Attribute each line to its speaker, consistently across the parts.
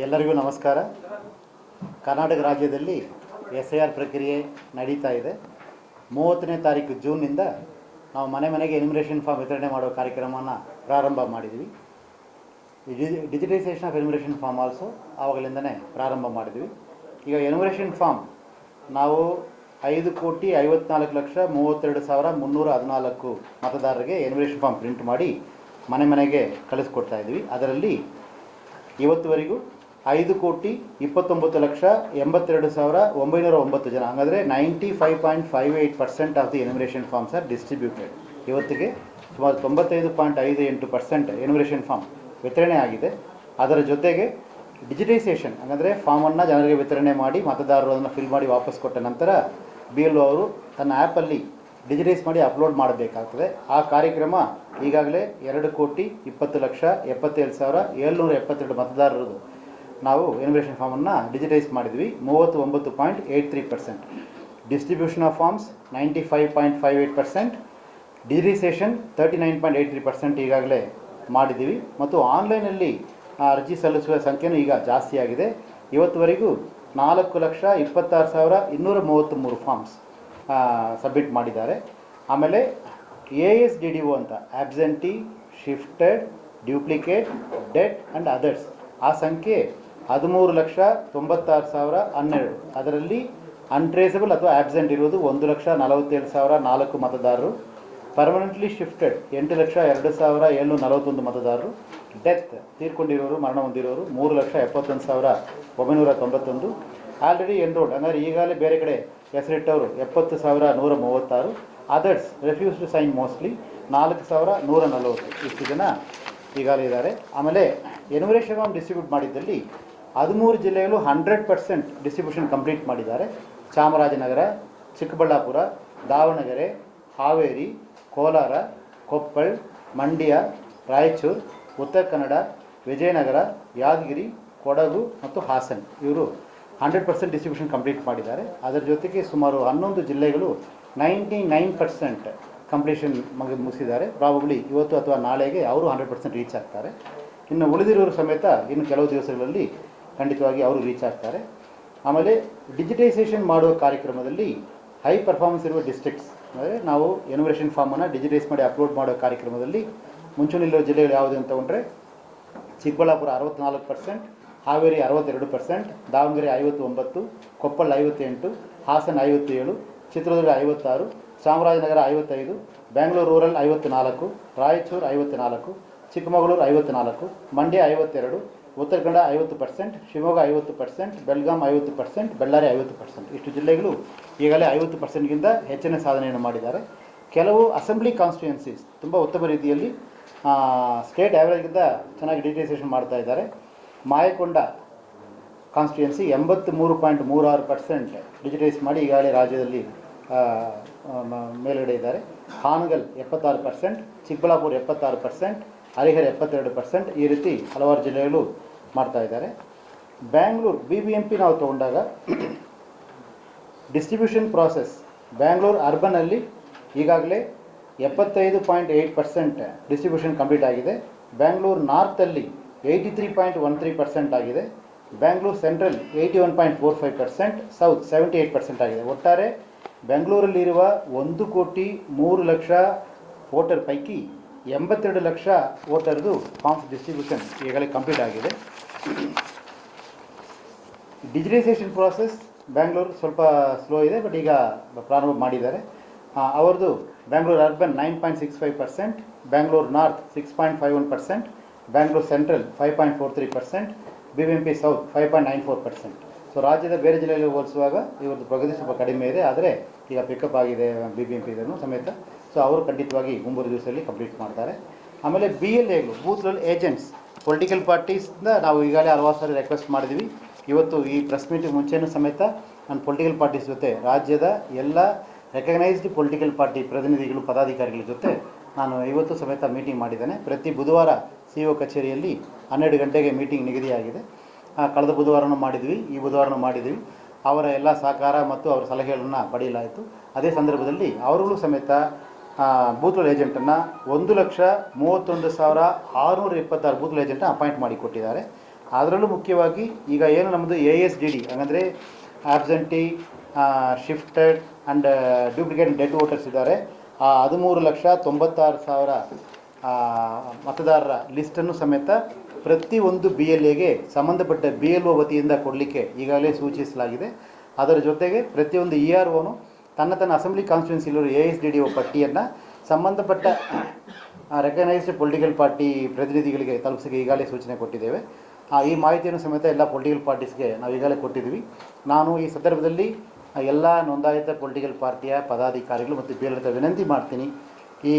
Speaker 1: ಎಲ್ಲರಿಗೂ ನಮಸ್ಕಾರ. ಕರ್ನಾಟಕ ರಾಜ್ಯದಲ್ಲಿ SIR ಪ್ರಕ್ರಿಯೆ ನಡೀತಾ ಇದೆ. 30ನೇ ತಾರೀಕು ಜೂನ್ನಿಂದ ನಾವು ಮನೆ ಮನೆಗೆ ಎನ್ಯುಮರೇಷನ್ ಫಾರ್ಮ್ ವಿತರಣೆ ಮಾಡುವ ಕಾರ್ಯಕ್ರಮವನ್ನು ಪ್ರಾರಂಭ ಮಾಡಿದ್ವಿ. Digitisation of enumeration form also ಆವಾಗಲಿಂದನೇ ಪ್ರಾರಂಭ ಮಾಡಿದ್ವಿ. ಈಗ ಎನ್ಯುಮರೇಷನ್ ಫಾರ್ಮ್ ನಾವು 5,54,32,314 ಮತದಾರರಿಗೆ ಎನ್ಯುಮರೇಷನ್ ಫಾರ್ಮ್ ಪ್ರಿಂಟ್ ಮಾಡಿ ಮನೆ ಮನೆಗೆ ಕಳಿಸ್ಕೊಡ್ತಾ ಇದ್ವಿ. ಅದರಲ್ಲಿ ಇವತ್ತುವರೆಗೂ 5,29,82,909 ಜನ, ಹಾಗಾದರೆ 95.58% of the enumeration forms are distributed. ಇವತ್ತಿಗೆ ಸುಮಾರು 95.58% ಎನ್ಯುಮರೇಷನ್ ಫಾರ್ಮ್ ವಿತರಣೆ ಆಗಿದೆ. ಅದರ ಜೊತೆಗೆ ಡಿಜಿಟೈಸೇಷನ್, ಹಾಗಾದರೆ ಫಾರ್ಮನ್ನು ಜನರಿಗೆ ವಿತರಣೆ ಮಾಡಿ ಮತದಾರರು ಅದನ್ನು ಫಿಲ್ ಮಾಡಿ ವಾಪಸ್ ಕೊಟ್ಟ ನಂತರ BLO ಅವರು ತನ್ನ ಆ್ಯಪಲ್ಲಿ ಡಿಜಿಟೈಸ್ ಮಾಡಿ ಅಪ್ಲೋಡ್ ಮಾಡಬೇಕಾಗ್ತದೆ. ಆ ಕಾರ್ಯಕ್ರಮ ಈಗಾಗಲೇ 2,20,77,772 ಮತದಾರರದು ನಾವು ಎನ್ಯುಮರೇಷನ್ ಫಾರ್ಮನ್ನು ಡಿಜಿಟೈಸ್ ಮಾಡಿದ್ವಿ. 39.83%. Distribution of forms 95.58%. ಡಿಜಿಟೈಸೇಷನ್ 39.83% ಈಗಾಗಲೇ ಮಾಡಿದ್ದೀವಿ. ಮತ್ತು ಆನ್ಲೈನಲ್ಲಿ ಅರ್ಜಿ ಸಲ್ಲಿಸುವ ಸಂಖ್ಯೆಯೂ ಈಗ ಜಾಸ್ತಿಯಾಗಿದೆ. ಇವತ್ತುವರೆಗೂ 4,26,233 ಫಾರ್ಮ್ಸ್ ಸಬ್ಮಿಟ್ ಮಾಡಿದ್ದಾರೆ. ಆಮೇಲೆ ASDDO ಅಂತ absentee, shifted, duplicate, dead and others ಆ ಸಂಖ್ಯೆ 13,96,012. ಅದರಲ್ಲಿ ಅನ್ಟ್ರೇಸಬಲ್ ಅಥವಾ ಆಬ್ಸೆಂಟ್ ಇರುವುದು 1,47,004 ಮತದಾರರು. ಪರ್ಮನೆಂಟ್ಲಿ ಶಿಫ್ಟೆಡ್ 8,02,741 ಮತದಾರರು. ಡೆತ್ ತೀರ್ಕೊಂಡಿರೋರು, ಮರಣ ಹೊಂದಿರೋರು 3,71,991. ಆಲ್ರೆಡಿ ಎನ್ರೋಲ್ಡ್ ಅಂದರೆ ಈಗಾಗಲೇ ಬೇರೆ ಕಡೆ ಹೆಸರಿಟ್ಟವರು 70,136. Others refuse to sign mostly 4,140. ಇಷ್ಟು ಜನ ಈಗಾಗಲೇ ಇದ್ದಾರೆ. ಆಮೇಲೆ ಎನ್ಯುಮರೇಷನ್ ಫಾರ್ಮ್ ಡಿಸ್ಟ್ರಿಬ್ಯೂಟ್ ಮಾಡಿದ್ದಲ್ಲಿ 13 ಜಿಲ್ಲೆಗಳು 100% ಡಿಸ್ಟ್ರಿಬ್ಯೂಷನ್ ಕಂಪ್ಲೀಟ್ ಮಾಡಿದ್ದಾರೆ. ಚಾಮರಾಜನಗರ, ಚಿಕ್ಕಬಳ್ಳಾಪುರ, ದಾವಣಗೆರೆ, ಹಾವೇರಿ, ಕೋಲಾರ, ಕೊಪ್ಪಳ, ಮಂಡ್ಯ, ರಾಯಚೂರು, ಉತ್ತರ ಕನ್ನಡ, ವಿಜಯನಗರ, ಯಾದಗಿರಿ, ಕೊಡಗು ಮತ್ತು ಹಾಸನ ಇವರು 100% ಡಿಸ್ಟ್ರಿಬ್ಯೂಷನ್ ಕಂಪ್ಲೀಟ್ ಮಾಡಿದ್ದಾರೆ. ಅದರ ಜೊತೆಗೆ ಸುಮಾರು 11 ಜಿಲ್ಲೆಗಳು 99% ಕಂಪ್ಲೀಷನ್ ಮುಗಿಸಿದ್ದಾರೆ. ಪ್ರಾಬಬ್ಲಿ ಇವತ್ತು ಅಥವಾ ನಾಳೆಗೆ ಅವರು 100% ರೀಚ್ ಆಗ್ತಾರೆ. ಇನ್ನು ಉಳಿದಿರೋರು ಸಮೇತ ಇನ್ನು ಕೆಲವು ದಿವಸಗಳಲ್ಲಿ ಖಂಡಿತವಾಗಿ ಅವರು ರೀಚ್ ಆಗ್ತಾರೆ. ಆಮೇಲೆ ಡಿಜಿಟೈಸೇಷನ್ ಮಾಡುವ ಕಾರ್ಯಕ್ರಮದಲ್ಲಿ ಹೈ ಪರ್ಫಾರ್ಮೆನ್ಸ್ ಇರುವ ಡಿಸ್ಟ್ರಿಕ್ಟ್ಸ್, ಅಂದರೆ ನಾವು ಎನ್ಯುಮರೇಷನ್ ಫಾರ್ಮನ್ನು ಡಿಜಿಟೈಸ್ ಮಾಡಿ ಅಪ್ಲೋಡ್ ಮಾಡೋ ಕಾರ್ಯಕ್ರಮದಲ್ಲಿ ಮುಂಚೂಣಿಯಲ್ಲಿರೋ ಜಿಲ್ಲೆಗಳು ಯಾವುದು ಅಂತ ತಗೊಂಡ್ರೆ ಚಿಕ್ಕಬಳ್ಳಾಪುರ 64%, ಹಾವೇರಿ 62%, ದಾವಣಗೆರೆ 59%, ಕೊಪ್ಪಳ 58%, ಹಾಸನ 57%, ಚಿತ್ರದುರ್ಗ 56%, ಚಾಮರಾಜನಗರ 55%, ಬೆಂಗಳೂರು ರೂರಲ್ 54%, ರಾಯಚೂರು 54%, ಚಿಕ್ಕಮಗಳೂರು 54%, ಮಂಡ್ಯ 52%, ಉತ್ತರ ಕನ್ನಡ 50%, ಶಿವಮೊಗ್ಗ 50%, ಬೆಳಗಾಂ 50%, ಬಳ್ಳಾರಿ 50%. ಇಷ್ಟು ಜಿಲ್ಲೆಗಳು ಈಗಾಗಲೇ 50%ಗಿಂತ ಹೆಚ್ಚಿನ ಸಾಧನೆಯನ್ನು ಮಾಡಿದ್ದಾರೆ. ಕೆಲವು ಅಸೆಂಬ್ಲಿ ಕಾನ್ಸ್ಟಿಟ್ಯೂಯೆನ್ಸೀಸ್ ತುಂಬ ಉತ್ತಮ ರೀತಿಯಲ್ಲಿ ಸ್ಟೇಟ್ ಆ್ಯಾವ್ರೇಜ್ಗಿಂತ ಚೆನ್ನಾಗಿ ಡಿಜಿಟೈಸೇಷನ್ ಮಾಡ್ತಾ ಇದ್ದಾರೆ. ಮಾಯಕೊಂಡ ಕಾನ್ಸ್ಟಿಟ್ಯೂಯೆನ್ಸಿ 83.36% ಡಿಜಿಟೈಸ್ ಮಾಡಿ ಈಗಾಗಲೇ ರಾಜ್ಯದಲ್ಲಿ ಮೇಲುಗಡೆ ಇದ್ದಾರೆ. ಹಾನಗಲ್ 76%, ಚಿಕ್ಕಬಳ್ಳಾಪುರ 76%, ಹರಿಹರ 72%. ಈ ರೀತಿ ಹಲವಾರು ಜಿಲ್ಲೆಗಳು ಮಾಡ್ತಾ ಇದ್ದಾರೆ. ಬ್ಯಾಂಗ್ಳೂರು BBMP ನಾವು ತಗೊಂಡಾಗ ಡಿಸ್ಟ್ರಿಬ್ಯೂಷನ್ ಪ್ರಾಸೆಸ್ ಬ್ಯಾಂಗ್ಳೂರು ಅರ್ಬನಲ್ಲಿ ಈಗಾಗಲೇ 75.8% ಡಿಸ್ಟ್ರಿಬ್ಯೂಷನ್ ಕಂಪ್ಲೀಟ್ ಆಗಿದೆ. ಬ್ಯಾಂಗ್ಳೂರು ನಾರ್ತಲ್ಲಿ 83.13% ಆಗಿದೆ. ಬ್ಯಾಂಗ್ಳೂರು ಸೆಂಟ್ರಲ್ 81.45%, ಸೌತ್ 78% ಆಗಿದೆ. ಒಟ್ಟಾರೆ ಬೆಂಗಳೂರಲ್ಲಿರುವ 1,03,00,000 ವೋಟರ್ ಪೈಕಿ 82 ಲಕ್ಷ ವೋಟರ್ದು ಫಾರ್ಮ್ಸ್ ಡಿಸ್ಟ್ರಿಬ್ಯೂಷನ್ ಈಗಾಗಲೇ ಕಂಪ್ಲೀಟ್ ಆಗಿದೆ. ಡಿಜಿಟೈಸೇಷನ್ ಪ್ರಾಸೆಸ್ ಬ್ಯಾಂಗ್ಳೂರು ಸ್ವಲ್ಪ ಸ್ಲೋ ಇದೆ, ಬಟ್ ಈಗ ಪ್ರಾರಂಭ ಮಾಡಿದ್ದಾರೆ. ಅವರದು Bangalore urban 9.65%, Bangalore north 6.51%, Bangalore central 5.43%, BBMP south 5.94%. So ರಾಜ್ಯದ ಬೇರೆ ಜಿಲ್ಲೆಯಲ್ಲಿ ಹೋಲಿಸುವಾಗ ಇವ್ರದ್ದು ಪ್ರಗತಿ ಸ್ವಲ್ಪ ಕಡಿಮೆ ಇದೆ, ಆದರೆ ಈಗ ಪಿಕಪ್ ಆಗಿದೆ BBMP ಇದನ್ನು ಸಮೇತ. ಸೊ ಅವರು ಖಂಡಿತವಾಗಿ 3 ದಿವಸದಲ್ಲಿ ಕಂಪ್ಲೀಟ್ ಮಾಡ್ತಾರೆ. ಆಮೇಲೆ BLAಗಳು, ಬೂತ್ ಲೆವೆಲ್ ಏಜೆಂಟ್ಸ್, ಪೊಲಿಟಿಕಲ್ ಪಾರ್ಟೀಸಿಂದ ನಾವು ಈಗಾಗಲೇ ಹಲವಾರು ಸಾರಿ ರಿಕ್ವೆಸ್ಟ್ ಮಾಡಿದ್ವಿ. ಇವತ್ತು ಈ ಪ್ರೆಸ್ ಮೀಟಿಗೆ ಮುಂಚೆನೂ ಸಮೇತ ನಾನು ಪೊಲಿಟಿಕಲ್ ಪಾರ್ಟೀಸ್ ಜೊತೆ, ರಾಜ್ಯದ ಎಲ್ಲ ರೆಕಗ್ನೈಸ್ಡ್ ಪೊಲಿಟಿಕಲ್ ಪಾರ್ಟಿ ಪ್ರತಿನಿಧಿಗಳು, ಪದಾಧಿಕಾರಿಗಳ ಜೊತೆ ನಾನು ಇವತ್ತು ಸಮೇತ ಮೀಟಿಂಗ್ ಮಾಡಿದ್ದೇನೆ. ಪ್ರತಿ ಬುಧವಾರ CO ಕಚೇರಿಯಲ್ಲಿ 12 ಗಂಟೆಗೆ ಮೀಟಿಂಗ್ ನಿಗದಿಯಾಗಿದೆ. ಕಳೆದ ಬುಧವಾರನೂ ಮಾಡಿದ್ವಿ, ಈ ಬುಧವಾರನೂ ಮಾಡಿದ್ವಿ. ಅವರ ಎಲ್ಲ ಸಹಕಾರ ಮತ್ತು ಅವರ ಸಲಹೆಗಳನ್ನು ಪಡೆಯಲಾಯಿತು. ಅದೇ ಸಂದರ್ಭದಲ್ಲಿ ಅವರುಗಳು ಸಮೇತ ಬೂತ್ ಲೆವೆಲ್ ಏಜೆಂಟನ್ನು 1,31,626 ಬೂತ್ ಲೆವೆಲ್ ಏಜೆಂಟನ್ನು ಅಪಾಯಿಂಟ್ ಮಾಡಿ ಕೊಟ್ಟಿದ್ದಾರೆ. ಅದರಲ್ಲೂ ಮುಖ್ಯವಾಗಿ ಈಗ ಏನು ನಮ್ಮದು ASDD ಹಾಗಂದರೆ absentee, shifted and duplicate dead voters ಇದ್ದಾರೆ. ಆ 13,96,000 ಮತದಾರರ ಲಿಸ್ಟನ್ನು ಸಮೇತ ಪ್ರತಿಯೊಂದು BLAಗೆ ಸಂಬಂಧಪಟ್ಟ BLO ವತಿಯಿಂದ ಕೊಡಲಿಕ್ಕೆ ಈಗಾಗಲೇ ಸೂಚಿಸಲಾಗಿದೆ. ಅದರ ಜೊತೆಗೆ ಪ್ರತಿಯೊಂದು EROನು ತನ್ನ ಅಸೆಂಬ್ಲಿ ಕಾನ್ಸ್ಟಿಟ್ಯೂನ್ಸಿಲಿರುವ ASDD ಪಟ್ಟಿಯನ್ನು ಸಂಬಂಧಪಟ್ಟ ರೆಕಗ್ನೈಸ್ಡ್ ಪೊಲಿಟಿಕಲ್ ಪಾರ್ಟಿ ಪ್ರತಿನಿಧಿಗಳಿಗೆ ತಲುಪಿಸಿಗೆ ಈಗಾಗಲೇ ಸೂಚನೆ ಕೊಟ್ಟಿದ್ದೇವೆ. ಈ ಮಾಹಿತಿಯನ್ನು ಸಮೇತ ಎಲ್ಲ ಪೊಲಿಟಿಕಲ್ ಪಾರ್ಟೀಸ್ಗೆ ನಾವು ಈಗಾಗಲೇ ಕೊಟ್ಟಿದ್ದೀವಿ. ನಾನು ಈ ಸಂದರ್ಭದಲ್ಲಿ ಎಲ್ಲ ನೋಂದಾಯಿತ ಪೊಲಿಟಿಕಲ್ ಪಾರ್ಟಿಯ ಪದಾಧಿಕಾರಿಗಳು ಮತ್ತು BLO ವಿನಂತಿ ಮಾಡ್ತೀನಿ, ಈ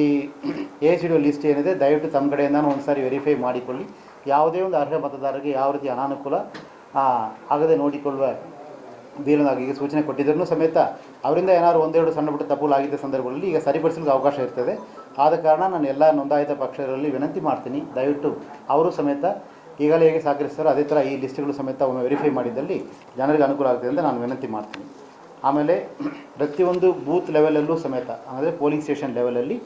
Speaker 1: ASDD ಲಿಸ್ಟ್ ಏನಿದೆ ದಯವಿಟ್ಟು ತಮ್ಮ ಕಡೆಯಿಂದನೂ ಒಂದು ಸಾರಿ ವೆರಿಫೈ ಮಾಡಿಕೊಳ್ಳಿ. ಯಾವುದೇ ಒಂದು ಅರ್ಹ ಮತದಾರರಿಗೆ ಯಾವ ರೀತಿ ಅನಾನುಕೂಲ ಆಗದೆ ನೋಡಿಕೊಳ್ಳುವ BLOಗೆ ಸೂಚನೆ ಕೊಟ್ಟಿದ್ದರೂ ಸಮೇತ ಅವರಿಂದ ಏನಾದರೂ ಒಂದೆರಡು ಸಣ್ಣ ಪುಟ್ಟ ತಪ್ಪುಗಳಾಗಿದ್ದ ಸಂದರ್ಭದಲ್ಲಿ ಈಗ ಸರಿಪಡಿಸಲಿಕ್ಕೆ ಅವಕಾಶ ಇರ್ತದೆ. ಆದ ಕಾರಣ ನಾನು ಎಲ್ಲ ನೋಂದಾಯಿತ ಪಕ್ಷಗಳಲ್ಲಿ ವಿನಂತಿ ಮಾಡ್ತೀನಿ, ದಯವಿಟ್ಟು ಅವರು ಸಮೇತ ಈಗಲೇ ಹೇಗೆ ಸಹಕರಿಸ್ತಾರೋ ಅದೇ ಥರ ಈ ಲಿಸ್ಟ್ಗಳು ಸಮೇತ ಒಮ್ಮೆ ವೆರಿಫೈ ಮಾಡಿದ್ದಲ್ಲಿ ಜನರಿಗೆ ಅನುಕೂಲ ಆಗ್ತದೆ ಅಂತ ನಾನು ವಿನಂತಿ ಮಾಡ್ತೀನಿ. ಆಮೇಲೆ ಪ್ರತಿಯೊಂದು ಬೂತ್ ಲೆವೆಲಲ್ಲೂ ಸಮೇತ ಅಂದರೆ ಪೋಲಿಂಗ್ ಸ್ಟೇಷನ್ ಲೆವೆಲಲ್ಲಿ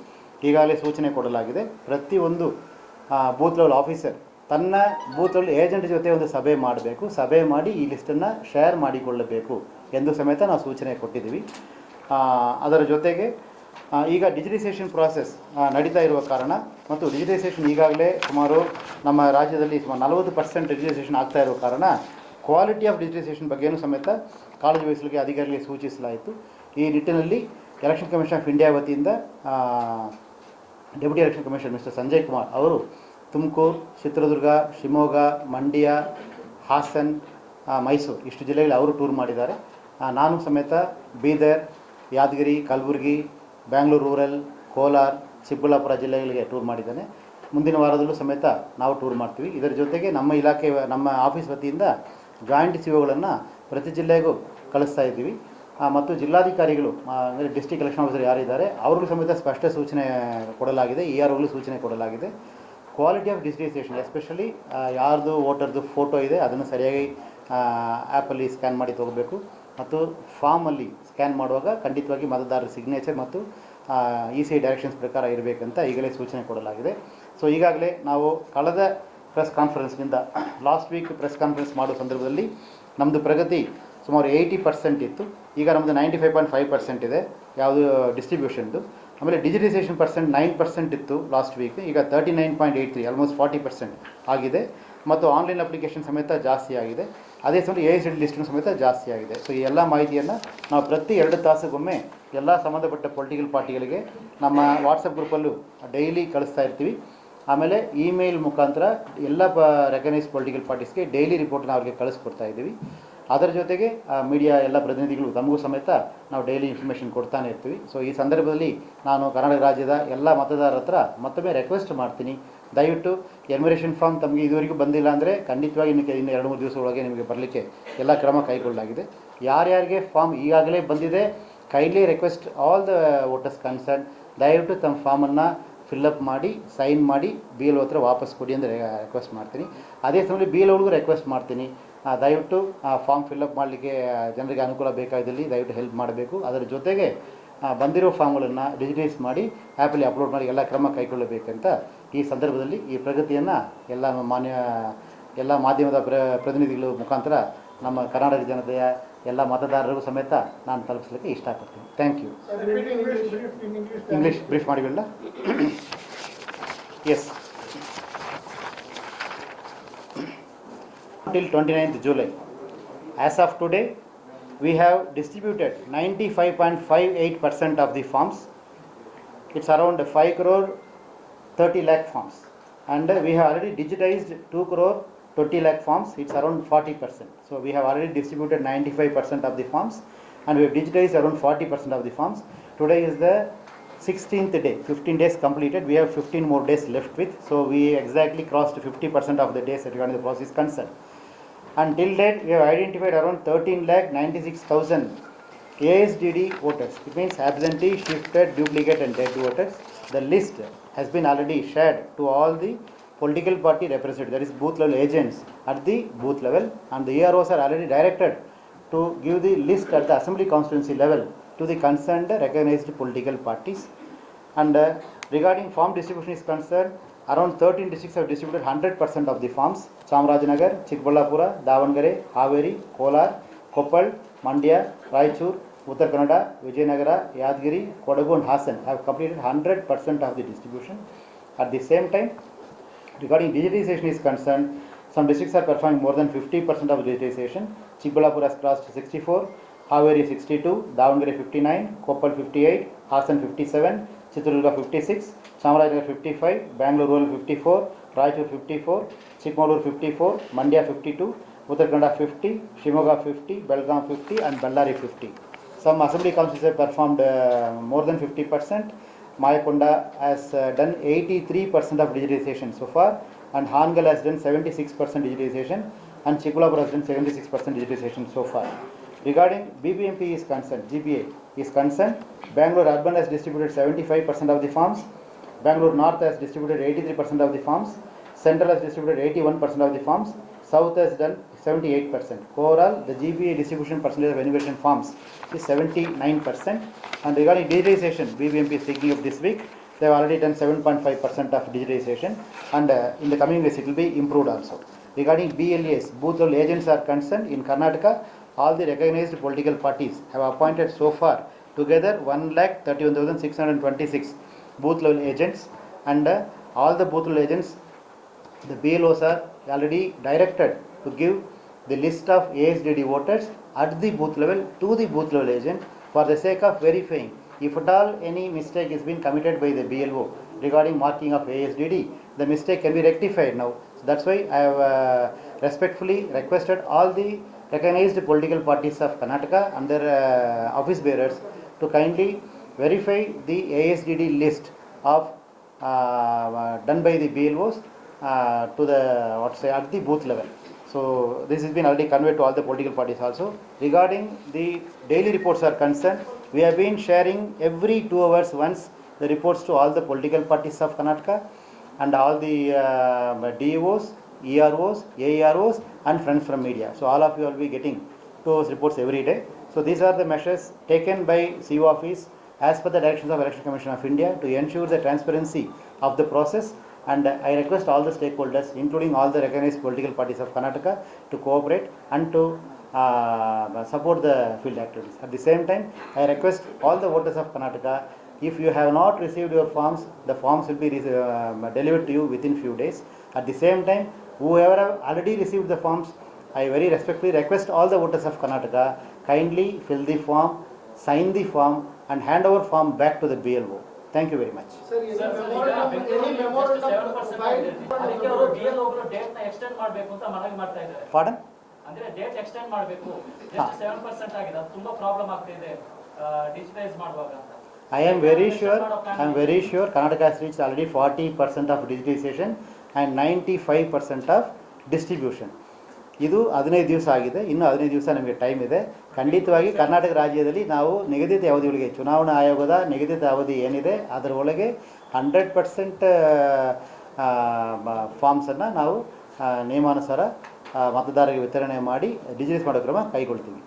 Speaker 1: ಈಗಾಗಲೇ ಸೂಚನೆ ಕೊಡಲಾಗಿದೆ. ಪ್ರತಿಯೊಂದು ಬೂತ್ ಲೆವೆಲ್ ಆಫೀಸರ್ ತನ್ನ ಬೂತಲ್ಲಿ ಏಜೆಂಟ್ ಜೊತೆ ಒಂದು ಸಭೆ ಮಾಡಬೇಕು, ಸಭೆ ಮಾಡಿ ಈ ಲಿಸ್ಟನ್ನು ಶೇರ್ ಮಾಡಿಕೊಳ್ಳಬೇಕು ಎಂದು ಸಮೇತ ನಾವು ಸೂಚನೆ ಕೊಟ್ಟಿದ್ದೀವಿ. ಅದರ ಜೊತೆಗೆ ಈಗ ಡಿಜಿಟೈಸೇಷನ್ ಪ್ರಾಸೆಸ್ ನಡೀತಾ ಇರುವ ಕಾರಣ ಮತ್ತು ಡಿಜಿಟೈಸೇಷನ್ ಈಗಾಗಲೇ ಸುಮಾರು ನಮ್ಮ ರಾಜ್ಯದಲ್ಲಿ ಸುಮಾರು 40% ಡಿಜಿಟೈಸೇಷನ್ ಆಗ್ತಾ ಇರುವ ಕಾರಣ ಕ್ವಾಲಿಟಿ ಆಫ್ ಡಿಜಿಟೈಸೇಷನ್ ಬಗ್ಗೆಯೂ ಸಮೇತ ಕಾಳಜಿ ವಹಿಸಲಿಕ್ಕೆ ಅಧಿಕಾರಿಗಳಿಗೆ ಸೂಚಿಸಲಾಯಿತು. ಈ ನಿಟ್ಟಿನಲ್ಲಿ ಎಲೆಕ್ಷನ್ ಕಮಿಷನ್ ಆಫ್ ಇಂಡಿಯಾ ವತಿಯಿಂದ deputy election commissioner mister Sanjay Kumar ಅವರು ತುಮಕೂರು, ಚಿತ್ರದುರ್ಗ, ಶಿವಮೊಗ್ಗ, ಮಂಡ್ಯ, ಹಾಸನ್, ಮೈಸೂರು ಇಷ್ಟು ಜಿಲ್ಲೆಗಳಲ್ಲಿ ಅವರು ಟೂರ್ ಮಾಡಿದ್ದಾರೆ. ನಾನು ಸಮೇತ ಬೀದರ್, ಯಾದಗಿರಿ, ಕಲಬುರಗಿ, ಬ್ಯಾಂಗ್ಳೂರು ರೂರಲ್, ಕೋಲಾರ, ಚಿಕ್ಕಬಳ್ಳಾಪುರ ಜಿಲ್ಲೆಗಳಿಗೆ ಟೂರ್ ಮಾಡಿದ್ದೇನೆ. ಮುಂದಿನ ವಾರದಲ್ಲೂ ಸಮೇತ ನಾವು ಟೂರ್ ಮಾಡ್ತೀವಿ. ಇದರ ಜೊತೆಗೆ ನಮ್ಮ ಇಲಾಖೆ ನಮ್ಮ ಆಫೀಸ್ ವತಿಯಿಂದ ಜಾಯಿಂಟ್ COಗಳನ್ನು ಪ್ರತಿ ಜಿಲ್ಲೆಗೂ ಕಳಿಸ್ತಾ ಇದ್ದೀವಿ. ಮತ್ತು ಜಿಲ್ಲಾಧಿಕಾರಿಗಳು ಅಂದರೆ ಡಿಸ್ಟ್ರಿಕ್ಟ್ ಎಲೆಕ್ಷನ್ ಆಫೀಸರ್ ಯಾರಿದ್ದಾರೆ ಅವ್ರಿಗೂ ಸಮೇತ ಸ್ಪಷ್ಟ ಸೂಚನೆ ಕೊಡಲಾಗಿದೆ, EROಗಳು ಸೂಚನೆ ಕೊಡಲಾಗಿದೆ. ಕ್ವಾಲಿಟಿ ಆಫ್ ಡಿಜಿಟೈಸೇಷನ್ ಎಸ್ಪೆಷಲಿ ಯಾರ್ದು ವೋಟರ್ದು ಫೋಟೋ ಇದೆ ಅದನ್ನು ಸರಿಯಾಗಿ ಆ್ಯಪಲ್ಲಿ ಸ್ಕ್ಯಾನ್ ಮಾಡಿ ತೊಗೋಬೇಕು ಮತ್ತು ಫಾರ್ಮಲ್ಲಿ ಸ್ಕ್ಯಾನ್ ಮಾಡುವಾಗ ಖಂಡಿತವಾಗಿ ಮತದಾರರ ಸಿಗ್ನೇಚರ್ ಮತ್ತು EC ಡೈರೆಕ್ಷನ್ಸ್ ಪ್ರಕಾರ ಇರಬೇಕಂತ ಈಗಲೇ ಸೂಚನೆ ಕೊಡಲಾಗಿದೆ. ಸೊ ಈಗಾಗಲೇ ನಾವು ಕಳೆದ ಪ್ರೆಸ್ ಕಾನ್ಫರೆನ್ಸ್ನಿಂದ ಲಾಸ್ಟ್ ವೀಕ್ ಪ್ರೆಸ್ ಕಾನ್ಫರೆನ್ಸ್ ಮಾಡೋ ಸಂದರ್ಭದಲ್ಲಿ ನಮ್ಮದು ಪ್ರಗತಿ ಸುಮಾರು 80% ಇತ್ತು. ಈಗ ನಮ್ಮದು 95.5% ಇದೆ ಯಾವುದು ಡಿಸ್ಟ್ರಿಬ್ಯೂಷನ್ದು. ಆಮೇಲೆ ಡಿಜಿಟೈಸೇಷನ್ 9% ಇತ್ತು ಲಾಸ್ಟ್ ವೀಕ್, ಈಗ 39.83 ಆಲ್ಮೋಸ್ಟ್ 40% ಆಗಿದೆ. ಮತ್ತು ಆನ್ಲೈನ್ ಅಪ್ಲಿಕೇಶನ್ ಸಮೇತ ಜಾಸ್ತಿ ಆಗಿದೆ. ಅದೇ ಸಮಯ ASDD ಲಿಸ್ಟನ್ನು ಸಮೇತ ಜಾಸ್ತಿ ಆಗಿದೆ. ಸೊ ಈ ಎಲ್ಲ ಮಾಹಿತಿಯನ್ನು ನಾವು ಪ್ರತಿ 2 ತಾಸಿಗೊಮ್ಮೆ ಎಲ್ಲ ಸಂಬಂಧಪಟ್ಟ ಪೊಲಿಟಿಕಲ್ ಪಾರ್ಟಿಗಳಿಗೆ ನಮ್ಮ ವಾಟ್ಸಪ್ ಗ್ರೂಪಲ್ಲೂ ಡೈಲಿ ಕಳಿಸ್ತಾ ಇರ್ತೀವಿ. ಆಮೇಲೆ ಇಮೇಲ್ ಮುಖಾಂತರ ಎಲ್ಲ ರೆಕಗ್ನೈಸ್ ಪೊಲಿಟಿಕಲ್ ಪಾರ್ಟೀಸ್ಗೆ ಡೈಲಿ ರಿಪೋರ್ಟ್ನ ಅವ್ರಿಗೆ ಕಳಿಸ್ಕೊಡ್ತಾ ಇದ್ದೀವಿ. ಅದರ ಜೊತೆಗೆ ಮೀಡಿಯಾ ಎಲ್ಲ ಪ್ರತಿನಿಧಿಗಳು ತಮಗೂ ಸಮೇತ ನಾವು ಡೈಲಿ ಇನ್ಫಾರ್ಮೇಷನ್ ಕೊಡ್ತಾನೆ ಇರ್ತೀವಿ. ಸೊ ಈ ಸಂದರ್ಭದಲ್ಲಿ ನಾನು ಕರ್ನಾಟಕ ರಾಜ್ಯದ ಎಲ್ಲ ಮತದಾರರ ಹತ್ರ ಮತ್ತೊಮ್ಮೆ ರಿಕ್ವೆಸ್ಟ್ ಮಾಡ್ತೀನಿ, ದಯವಿಟ್ಟು ಎನ್ಯುಮರೇಷನ್ ಫಾರ್ಮ್ ತಮಗೆ ಇದುವರೆಗೂ ಬಂದಿಲ್ಲ ಅಂದರೆ ಖಂಡಿತವಾಗಿ ಇನ್ನು 2-3 ದಿವಸ ಒಳಗೆ ನಿಮಗೆ ಬರಲಿಕ್ಕೆ ಎಲ್ಲ ಕ್ರಮ ಕೈಗೊಳ್ಳಲಾಗಿದೆ. ಯಾರ್ಯಾರಿಗೆ ಫಾರ್ಮ್ ಈಗಾಗಲೇ ಬಂದಿದೆ, ಕೈಲಿ request all the voters concern, ದಯವಿಟ್ಟು ತಮ್ಮ ಫಾರ್ಮನ್ನು ಫಿಲ್ಲಪ್ ಮಾಡಿ ಸೈನ್ ಮಾಡಿ BLO ಹತ್ರ ವಾಪಸ್ ಕೊಡಿ ಅಂದರೆ ರಿಕ್ವೆಸ್ಟ್ ಮಾಡ್ತೀನಿ. ಅದೇ ಸಮಯದಲ್ಲಿ BLOಗಳಿಗೂ ರಿಕ್ವೆಸ್ಟ್ ಮಾಡ್ತೀನಿ, ದಯವಿಟ್ಟು ಫಾರ್ಮ್ ಫಿಲ್ಲಪ್ ಮಾಡಲಿಕ್ಕೆ ಜನರಿಗೆ ಅನುಕೂಲ ಬೇಕಾದಲ್ಲಿ ದಯವಿಟ್ಟು ಹೆಲ್ಪ್ ಮಾಡಬೇಕು. ಅದರ ಜೊತೆಗೆ ಬಂದಿರೋ ಫಾರ್ಮ್ಗಳನ್ನು ಡಿಜಿಟೈಸ್ ಮಾಡಿ ಆ್ಯಪಲ್ಲಿ ಅಪ್ಲೋಡ್ ಮಾಡಿ ಎಲ್ಲ ಕ್ರಮ ಕೈಗೊಳ್ಳಬೇಕಂತ ಈ ಸಂದರ್ಭದಲ್ಲಿ ಈ ಪ್ರಗತಿಯನ್ನು ಎಲ್ಲ ಮಾಧ್ಯಮದ ಪ್ರತಿನಿಧಿಗಳ ಮುಖಾಂತರ ನಮ್ಮ ಕರ್ನಾಟಕ ಜನತೆಯ ಎಲ್ಲ ಮತದಾರರಿಗೂ ಸಮೇತ ನಾನು ತಲುಪಿಸಲಿಕ್ಕೆ ಇಷ್ಟಪಡ್ತೀನಿ. Thank you. ಇಂಗ್ಲೀಷ್ ಬ್ರೀಫ್ ಮಾಡಿಬಿಡಲ್ಲ? Yes. Till 29th July. As of today, we have distributed 95.58% of the forms. It's around 5 crore 30 lakh forms. And we have already digitized 2 crore 20 lakh forms. It's around 40%. So we have already distributed 95% of the forms and we have digitized around 40% of the forms. Today is the 16th day, 15 days completed. We have 15 more days left with. So we exactly crossed 50% of the days regarding the process concerned. And till date, we have identified around 13,96,000 ASDD voters. It means absentee, shifted, duplicate and dead voters. The list has been already shared to all the political party representatives, that is booth level agents at the booth level, and the EROs are already directed to give the list at the assembly constituency level to the concerned recognized political parties. And regarding form distribution is concerned, Around 13 districts have distributed 100% of the forms. Chamarajanagar, Chikballapura, Davangere, Haveri, Kolar, Koppal, Mandya, Raichur, Uttar Kannada, Vijayanagara, Yadgiri, Kodagu and Hassan have completed 100% of the distribution. At the same time, regarding digitization is concerned, some districts are performing more than 50% of digitization. Chikballapura has crossed 64, Haveri 62, Davangere 59, Koppal 58, Hassan 57, Chitradurga 56, Chamarajanagar 55, Bangalore rural 54, Raichur 54, Chikmagalur 54, Mandya 52, Uttar Kannada 50, Shimoga 50, Belgaum 50 and Ballari 50. Some assembly councils have performed more than 50%. Mayakonda has done 83% of digitization so far, and Hangal has done 76% digitization, and Chikballapura has done 76% digitization so far. Regarding BBMP is concerned, GBA is concerned, Bangalore urban has distributed 75% of the forms, Bangalore North has distributed 83% of the forms, Central has distributed 81% of the forms, South has done 78%. Overall, the GBA distribution percentage of enumeration forms is 79%. And regarding digitization, BBMP is taking up this week. They have already done 7.5% of digitization, and in the coming weeks it will be improved also. Regarding BLAs, booth level agents are concerned, in Karnataka, all the recognized political parties have appointed so far together 1,31,626 booth level agents, and all the booth level agents, the BLOs are already directed to give the list of ASDD voters at the booth level to the booth level agent for the sake of verifying if at all any mistake is being committed by the BLO regarding marking of ASDD, the mistake can be rectified now. So that's why I have respectfully requested all the recognized political parties of Karnataka and their office bearers to kindly verify the ASDD list of done by the BLOs to the at the booth level. So this has been already conveyed to all the political parties also. Regarding the daily reports are concerned, we have been sharing every 2 hours once the reports to all the political parties of Karnataka and all the DEOs, EROs, AEROs and friends from media. So all of you will be getting those reports every day. So these are the measures taken by CO office as per the directions of Election Commission of India to ensure the transparency of the process. And I request all the stakeholders, including all the recognized political parties of Karnataka, to cooperate and to support the field activities. At the same time, I request all the voters of Karnataka, if you have not received your forms, the forms will be delivered to you within few days. At the same time, whoever have already received the forms, I very respectfully request all the voters of Karnataka, kindly fill the form, sign the form and hand over form back to the BLO. Thank you very much.
Speaker 2: Sir, any memorandum ಅದಕ್ಕೆ ಅವರು BLO ಅವರು date ನ extend ಮಾಡಬೇಕು ಅಂತ ಮನವಿ ಮಾಡ್ತಾ ಇದ್ದಾರೆ.
Speaker 1: Pardon?
Speaker 2: ಅಂದ್ರೆ ಡೇಟ್ ಎಕ್ಸ್ಟೆಂಡ್ ಮಾಡಬೇಕು. ಜಸ್ಟ್ 7% ಆಗಿದೆ. ಅದು ತುಂಬಾ ಪ್ರಾಬ್ಲಮ್ ಆಗ್ತಾ ಇದೆ ಡಿಜಿಟೈಸ್ ಮಾಡುವಾಗ ಅಂತ.
Speaker 1: I am very sure Karnataka has reached already 40% of digitization and 95% of distribution. ಇದು 15 ದಿವಸ ಆಗಿದೆ, ಇನ್ನು 15 ದಿವಸ ನಮಗೆ ಟೈಮ್ ಇದೆ. ಖಂಡಿತವಾಗಿ ಕರ್ನಾಟಕ ರಾಜ್ಯದಲ್ಲಿ ನಾವು ನಿಗದಿತ ಅವಧಿಯೊಳಗೆ ಚುನಾವಣಾ ಆಯೋಗದ ನಿಗದಿತ ಅವಧಿ ಏನಿದೆ ಅದರ ಒಳಗೆ 100% ಫಾರ್ಮ್ಸನ್ನು ನಾವು ನಿಯಮಾನುಸಾರ ಮತದಾರರಿಗೆ ವಿತರಣೆ ಮಾಡಿ ಡಿಜಿಟೈಸ್ ಮಾಡೋ ಕ್ರಮ ಕೈಗೊಳ್ತೀವಿ.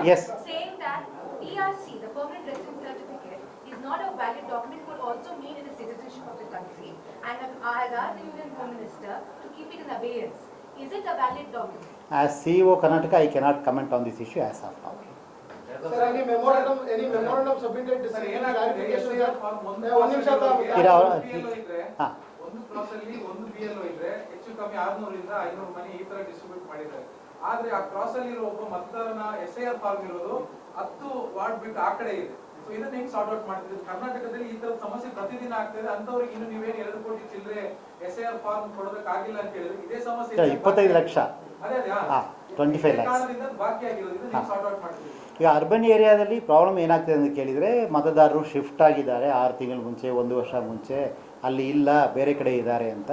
Speaker 1: Yes.
Speaker 3: Saying that PRC, the permanent residence certificate, is not a valid document, could also mean in the citizenship of the country, and has asked the Union Home Minister to keep it in abeyance. Is it a valid document?
Speaker 1: As CEO Karnataka, I cannot comment on this issue as of now.
Speaker 4: Sir, any memorandum submitted to clarification, sir? ಒಂದು ಕ್ರಾಸಲ್ಲಿ ಒಂದು BLO ಇದ್ರೆ ಹೆಚ್ಚು ಕಮ್ಮಿ 600 ಇಂದ 500 ಮನೆ ಈ ತರ distribute ಮಾಡಿದ್ದಾರೆ. ಆದ್ರೆ ಆ ಕ್ರಾಸಲ್ಲಿ ಇರೋ ಒಬ್ಬ ಮತದಾರನ SIR ಫಾರ್ಮ್ ಇರೋದು 10 ವಾರ್ಡ್ ಬಿಟ್ಟು ಆ ಕಡೆ ಇದೆ. ಸೊ ಇದನ್ನ ಹೆಂಗ್ ಸಾರ್ಟ್ ಔಟ್ ಮಾಡ್ತಿದ್ದೀವಿ? ಕರ್ನಾಟಕದಲ್ಲಿ ಈ ತರ ಸಮಸ್ಯೆ ಪ್ರತಿದಿನ ಆಗ್ತಿದೆ. ಅಂತವ್ರಿಗೆ ಇನ್ನು ನೀವೇನು 2 ಕೋಟಿ ಚಿಲ್ಲರೆ SIR ಫಾರ್ಮ್ ಕೊಡೋದಕ್ಕಾಗಿಲ್ಲ ಅಂತ ಹೇಳಿದ್ರೆ ಇದೇ ಸಮಸ್ಯೆ
Speaker 1: 25 ಲಕ್ಷ
Speaker 4: ಅದೇ
Speaker 1: 25 lakhs
Speaker 4: ಬಾಕಿ ಆಗಿರೋದು ಇದನ್ನ ಸಾರ್ಟ್ ಔಟ್ ಮಾಡ್ತೀವಿ.
Speaker 1: ಈಗ ಅರ್ಬನ್ ಏರಿಯಾದಲ್ಲಿ ಪ್ರಾಬ್ಲಮ್ ಏನಾಗ್ತದೆ ಅಂತ ಕೇಳಿದರೆ, ಮತದಾರರು ಶಿಫ್ಟ್ ಆಗಿದ್ದಾರೆ 6 ತಿಂಗಳ ಮುಂಚೆ, 1 ವರ್ಷ ಮುಂಚೆ, ಅಲ್ಲಿ ಇಲ್ಲ ಬೇರೆ ಕಡೆ ಇದ್ದಾರೆ ಅಂತ.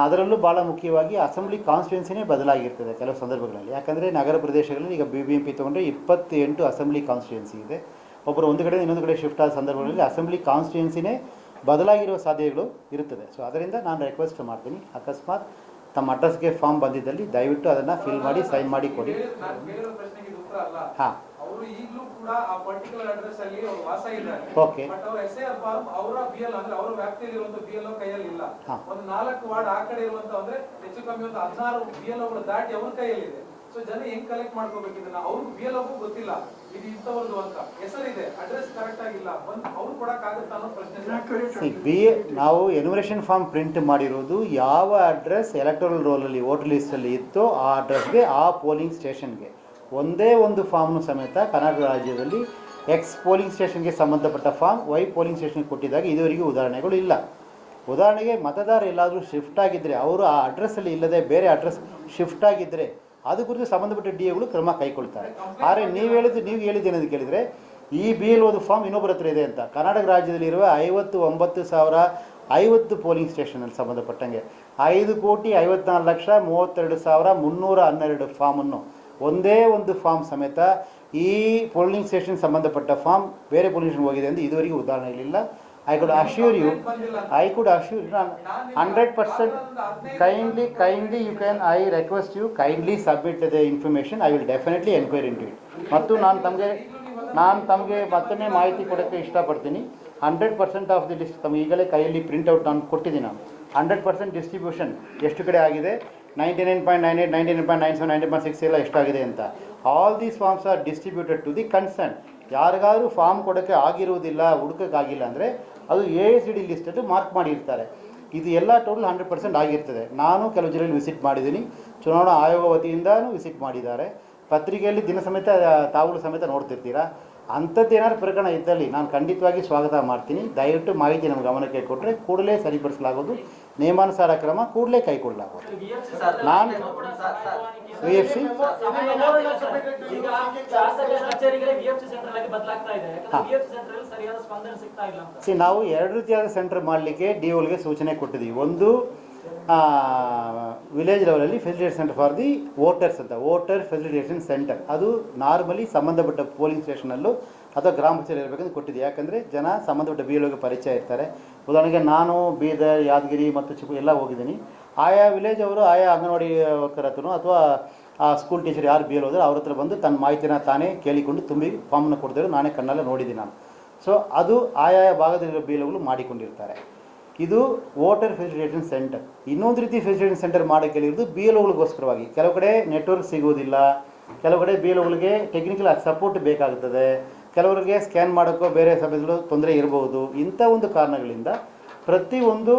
Speaker 1: ಅದರಲ್ಲೂ ಭಾಳ ಮುಖ್ಯವಾಗಿ ಅಸೆಂಬ್ಲಿ ಕಾನ್ಸ್ಟಿಟ್ಯೂನ್ಸಿನೇ ಬದಲಾಗಿರ್ತದೆ ಕೆಲವು ಸಂದರ್ಭಗಳಲ್ಲಿ. ಯಾಕಂದರೆ ನಗರ ಪ್ರದೇಶಗಳಲ್ಲಿ ಈಗ BBMP ತೊಗೊಂಡ್ರೆ 28 ಅಸೆಂಬ್ಲಿ ಕಾನ್ಸ್ಟಿಟ್ಯೂನ್ಸಿ ಇದೆ. ಒಬ್ಬರು ಒಂದು ಕಡೆ ಇನ್ನೊಂದು ಕಡೆ ಶಿಫ್ಟ್ ಆದ ಸಂದರ್ಭಗಳಲ್ಲಿ ಅಸೆಂಬ್ಲಿ ಕಾನ್ಸ್ಟಿಟ್ಯೂನ್ಸಿನೇ ಬದಲಾಗಿರುವ ಸಾಧ್ಯತೆಗಳು ಇರುತ್ತದೆ. ಸೊ ಅದರಿಂದ ನಾನು ರಿಕ್ವೆಸ್ಟ್ ಮಾಡ್ತೀನಿ, ಅಕಸ್ಮಾತ್ ತಮ್ಮ ಅಡ್ರೆಸ್ಗೆ ಫಾರ್ಮ್ ಬಂದಿದ್ದಲ್ಲಿ ದಯವಿಟ್ಟು ಅದನ್ನು ಫಿಲ್ ಮಾಡಿ ಸೈನ್ ಮಾಡಿ ಕೊಡಿ. ಹಾಂ,
Speaker 4: ಅವರು ಈಗಲೂ ಕೂಡ ಆ ಪರ್ಟಿಕ್ಯುಲರ್ ಅಡ್ರೆಸ್ ಅಲ್ಲಿ ಅವರು ವಾಸ ಇದ್ದಾರೆ.
Speaker 1: ಓಕೆ.
Speaker 4: ಬಟ್ ಅವ್ರ SIR ಫಾರ್ಮ್ ಅವರ BL ಅಂದ್ರೆ ಅವರ ವ್ಯಾಪ್ತಿಯಲ್ಲಿ ಇರುವಂತ BLO ಕೈಯಲ್ಲಿ ಇಲ್ಲ. ಒಂದು 4 ವಾರ್ಡ್ ಆ ಕಡೆ ಇರುವಂತ ಅಂದ್ರೆ ಹೆಚ್ಚು ಕಮ್ಮಿ ಒಂದು 16 BLOಗಳು ದಾಟಿ ಅವ್ರ ಕೈಯಲ್ಲಿ ಇದೆ. ಸೊ ಜನ ಹೆಂಗ್ ಕಲೆಕ್ಟ್ ಮಾಡ್ಕೋಬೇಕು ಇದನ್ನ? ಅವ್ರಿಗೆ BLOಗೂ ಗೊತ್ತಿಲ್ಲ ಇದು ಇಂಥವ್ರದ್ದು ಅಂತ, ಹೆಸರಿದೆ, ಅಡ್ರೆಸ್ ಕರೆಕ್ಟ್ ಆಗಿಲ್ಲ, ಅವ್ರು ಕೊಡಕ್ ಆಗುತ್ತಾ ಅನ್ನೋ ಪ್ರಶ್ನೆ.
Speaker 1: ನಾವು ಎನ್ಯುಮರೇಷನ್ ಫಾರ್ಮ್ ಪ್ರಿಂಟ್ ಮಾಡಿರೋದು ಯಾವ ಅಡ್ರೆಸ್ ಎಲೆಕ್ಟೋರಲ್ ರೋಲಲ್ಲಿ ವೋಟರ್ ಲಿಸ್ಟಲ್ಲಿ ಇತ್ತೋ ಆ ಅಡ್ರೆಸ್ಗೆ, ಆ ಪೋಲಿಂಗ್ ಸ್ಟೇಷನ್ಗೆ. ಒಂದೇ ಒಂದು ಫಾರ್ಮ್ನು ಸಮೇತ ಕರ್ನಾಟಕ ರಾಜ್ಯದಲ್ಲಿ ಎಕ್ಸ್ ಪೋಲಿಂಗ್ ಸ್ಟೇಷನ್ಗೆ ಸಂಬಂಧಪಟ್ಟ ಫಾರ್ಮ್ ವೈ ಪೋಲಿಂಗ್ ಸ್ಟೇಷನ್ಗೆ ಕೊಟ್ಟಿದ್ದಾಗ ಇದುವರೆಗೂ ಉದಾಹರಣೆಗಳು ಇಲ್ಲ. ಉದಾಹರಣೆಗೆ ಮತದಾರ ಎಲ್ಲಾದರೂ ಶಿಫ್ಟ್ ಆಗಿದ್ದರೆ, ಅವರು ಆ ಅಡ್ರೆಸ್ಸಲ್ಲಿ ಇಲ್ಲದೆ ಬೇರೆ ಅಡ್ರೆಸ್ ಶಿಫ್ಟ್ ಆಗಿದ್ದರೆ ಅದು ಕುರಿತು ಸಂಬಂಧಪಟ್ಟ DAಗಳು ಕ್ರಮ ಕೈಗೊಳ್ತಾರೆ. ಆದರೆ ನೀವು ಹೇಳಿದ್ದೇನೆಂದು ಕೇಳಿದರೆ ಈ BLOದು ಫಾರ್ಮ್ ಇನ್ನೊಬ್ಬರ ಹತ್ರ ಇದೆ ಅಂತ. ಕರ್ನಾಟಕ ರಾಜ್ಯದಲ್ಲಿರುವ 59,050 ಪೋಲಿಂಗ್ ಸ್ಟೇಷನಲ್ಲಿ ಸಂಬಂಧಪಟ್ಟಂಗೆ 5,54,32,312 ಫಾರ್ಮನ್ನು ಒಂದೇ ಒಂದು ಫಾರ್ಮ್ ಸಮೇತ ಈ ಪೋಲಿಂಗ್ ಸ್ಟೇಷನ್ ಸಂಬಂಧಪಟ್ಟ ಫಾರ್ಮ್ ಬೇರೆ ಪೋಲಿಂಗ್ ಸ್ಟೇಷನ್ ಹೋಗಿದೆ ಅಂತ ಇದುವರೆಗೂ ಉದಾಹರಣೆಗಳಿಲ್ಲ. I could assure you 100%. Kindly you can, I request you kindly submit the information. I will definitely enquire into it. ಮತ್ತು ನಾನು ತಮಗೆ ಮತ್ತೊಮ್ಮೆ ಮಾಹಿತಿ ಕೊಡೋಕ್ಕೆ ಇಷ್ಟಪಡ್ತೀನಿ. 100% ಆಫ್ ದಿ ಲಿಸ್ಟ್ ತಮಗೆ ಈಗಲೇ ಕೈಯಲ್ಲಿ ಪ್ರಿಂಟ್ಔಟ್ ನಾನು ಕೊಟ್ಟಿದ್ದೀನಿ. ನಾನು 100% ಡಿಸ್ಟ್ರಿಬ್ಯೂಷನ್ ಎಷ್ಟು ಕಡೆ ಆಗಿದೆ, 99.98, 99.97, 90.6 ಎಲ್ಲ ಎಷ್ಟಾಗಿದೆ ಅಂತ. All these forms are distributed to the concern. ಯಾರಿಗಾದ್ರೂ ಫಾರ್ಮ್ ಕೊಡೋಕ್ಕೆ ಆಗಿರುವುದಿಲ್ಲ, ಹುಡುಕೋಕ್ಕಾಗಿಲ್ಲ ಅಂದರೆ ಅದು AICD ಲಿಸ್ಟಲ್ಲಿ ಮಾರ್ಕ್ ಮಾಡಿರ್ತಾರೆ. ಇದು ಎಲ್ಲ ಟೋಟಲ್ 100% ಆಗಿರ್ತದೆ. ನಾನು ಕೆಲವು ಜಿಲ್ಲೆಯಲ್ಲಿ ವಿಸಿಟ್ ಮಾಡಿದ್ದೀನಿ, ಚುನಾವಣಾ ಆಯೋಗ ವತಿಯಿಂದನೂ ವಿಸಿಟ್ ಮಾಡಿದ್ದಾರೆ. ಪತ್ರಿಕೆಯಲ್ಲಿ ದಿನ ಸಮೇತ ತಾವುಗಳು ಸಮೇತ ನೋಡ್ತಿರ್ತೀರಾ. ಅಂಥದ್ದು ಏನಾದ್ರು ಪ್ರಕರಣ ಇದ್ದಲ್ಲಿ ನಾನು ಖಂಡಿತವಾಗಿ ಸ್ವಾಗತ ಮಾಡ್ತೀನಿ. ದಯವಿಟ್ಟು ಮಾಹಿತಿ ನಮ್ಮ ಗಮನಕ್ಕೆ ಕೊಟ್ಟರೆ ಕೂಡಲೇ ಸರಿಪಡಿಸಲಾಗೋದು, ನಿಯಮಾನುಸಾರ ಕ್ರಮ ಕೂಡಲೇ ಕೈಗೊಳ್ಳಲಾಗೋದು. ನಾನು VFC
Speaker 2: ಈಗ ಶಾಸಕ ಕಚೇರಿಗಳೇ VFC ಸೆಂಟರ್ ಆಗಿ ಬದಲಾಗ್ತಾ ಇದೆ. ಯಾಕಂದ್ರೆ VFC ಸೆಂಟರ್ ಅಲ್ಲಿ ಸರಿಯಾದ ಸ್ಪಂದನೆ ಸಿಗ್ತಾ ಇಲ್ಲ ಅಂತ.
Speaker 1: ನಾವು 2 ರೀತಿಯಾದ ಸೆಂಟರ್ ಮಾಡಲಿಕ್ಕೆ DOಗೆ ಸೂಚನೆ ಕೊಟ್ಟಿದ್ದೀವಿ. ಒಂದು ವಿಲೇಜ್ ಲೆವೆಲಲ್ಲಿ facilitation centre for the voters ಅಂತ, ವೋಟರ್ ಫೆಸಿಲಿಟೇಷನ್ ಸೆಂಟರ್. ಅದು ನಾರ್ಮಲಿ ಸಂಬಂಧಪಟ್ಟ ಪೋಲಿಂಗ್ ಸ್ಟೇಷನಲ್ಲೂ ಅಥವಾ ಗ್ರಾಮ ಕಚೇರಿ ಇರಬೇಕಂತ ಕೊಟ್ಟಿದೆ. ಯಾಕಂದರೆ ಜನ ಸಂಬಂಧಪಟ್ಟ BLOಗೆ ಪರಿಚಯ ಇರ್ತಾರೆ. ಉದಾಹರಣೆಗೆ ನಾನು ಬೀದರ್, ಯಾದಗಿರಿ ಮತ್ತು ಎಲ್ಲ ಹೋಗಿದ್ದೀನಿ. ಆಯಾ ವಿಲೇಜ್ ಅವರು ಆಯಾ ಅಂಗನವಾಡಿ ವರ್ಕರ್ ಹತ್ರನೋ ಅಥವಾ ಆ ಸ್ಕೂಲ್ ಟೀಚರ್ ಯಾರು BLO ಹೋದರೆ ಅವ್ರ ಹತ್ರ ಬಂದು ತನ್ನ ಮಾಹಿತಿನ ತಾನೇ ಕೇಳಿಕೊಂಡು ತುಂಬಿ ಫಾರ್ಮನ್ನು ಕೊಡ್ತಾರೆ. ನಾನೇ ಕಣ್ಣಲ್ಲೇ ನೋಡಿದ್ದೀನಿ ನಾನು. ಸೊ ಅದು ಆಯಾ ಭಾಗದಲ್ಲಿರೋ BLOಗಳು ಮಾಡಿಕೊಂಡಿರ್ತಾರೆ. ಇದು ವೋಟರ್ ಫೆಸಿಲಿಟೇಷನ್ ಸೆಂಟರ್. ಇನ್ನೊಂದು ರೀತಿ ಫೆಸಿಲಿಟೇಷನ್ ಸೆಂಟರ್ ಮಾಡೋಕ್ಕೆ ಹೇಳಿರೋದು BLOಗಳಿಗೋಸ್ಕರವಾಗಿ. ಕೆಲವು ಕಡೆ ನೆಟ್ವರ್ಕ್ ಸಿಗೋದಿಲ್ಲ, ಕೆಲವು ಕಡೆ BLOಗಳಿಗೆ ಟೆಕ್ನಿಕಲ್ ಸಪೋರ್ಟ್ ಬೇಕಾಗುತ್ತದೆ, ಕೆಲವರಿಗೆ ಸ್ಕ್ಯಾನ್ ಮಾಡೋಕ್ಕೋ ಬೇರೆ ಸಮಯದಲ್ಲೂ ತೊಂದರೆ ಇರಬಹುದು. ಇಂಥ ಒಂದು ಕಾರಣಗಳಿಂದ ಪ್ರತಿಯೊಂದು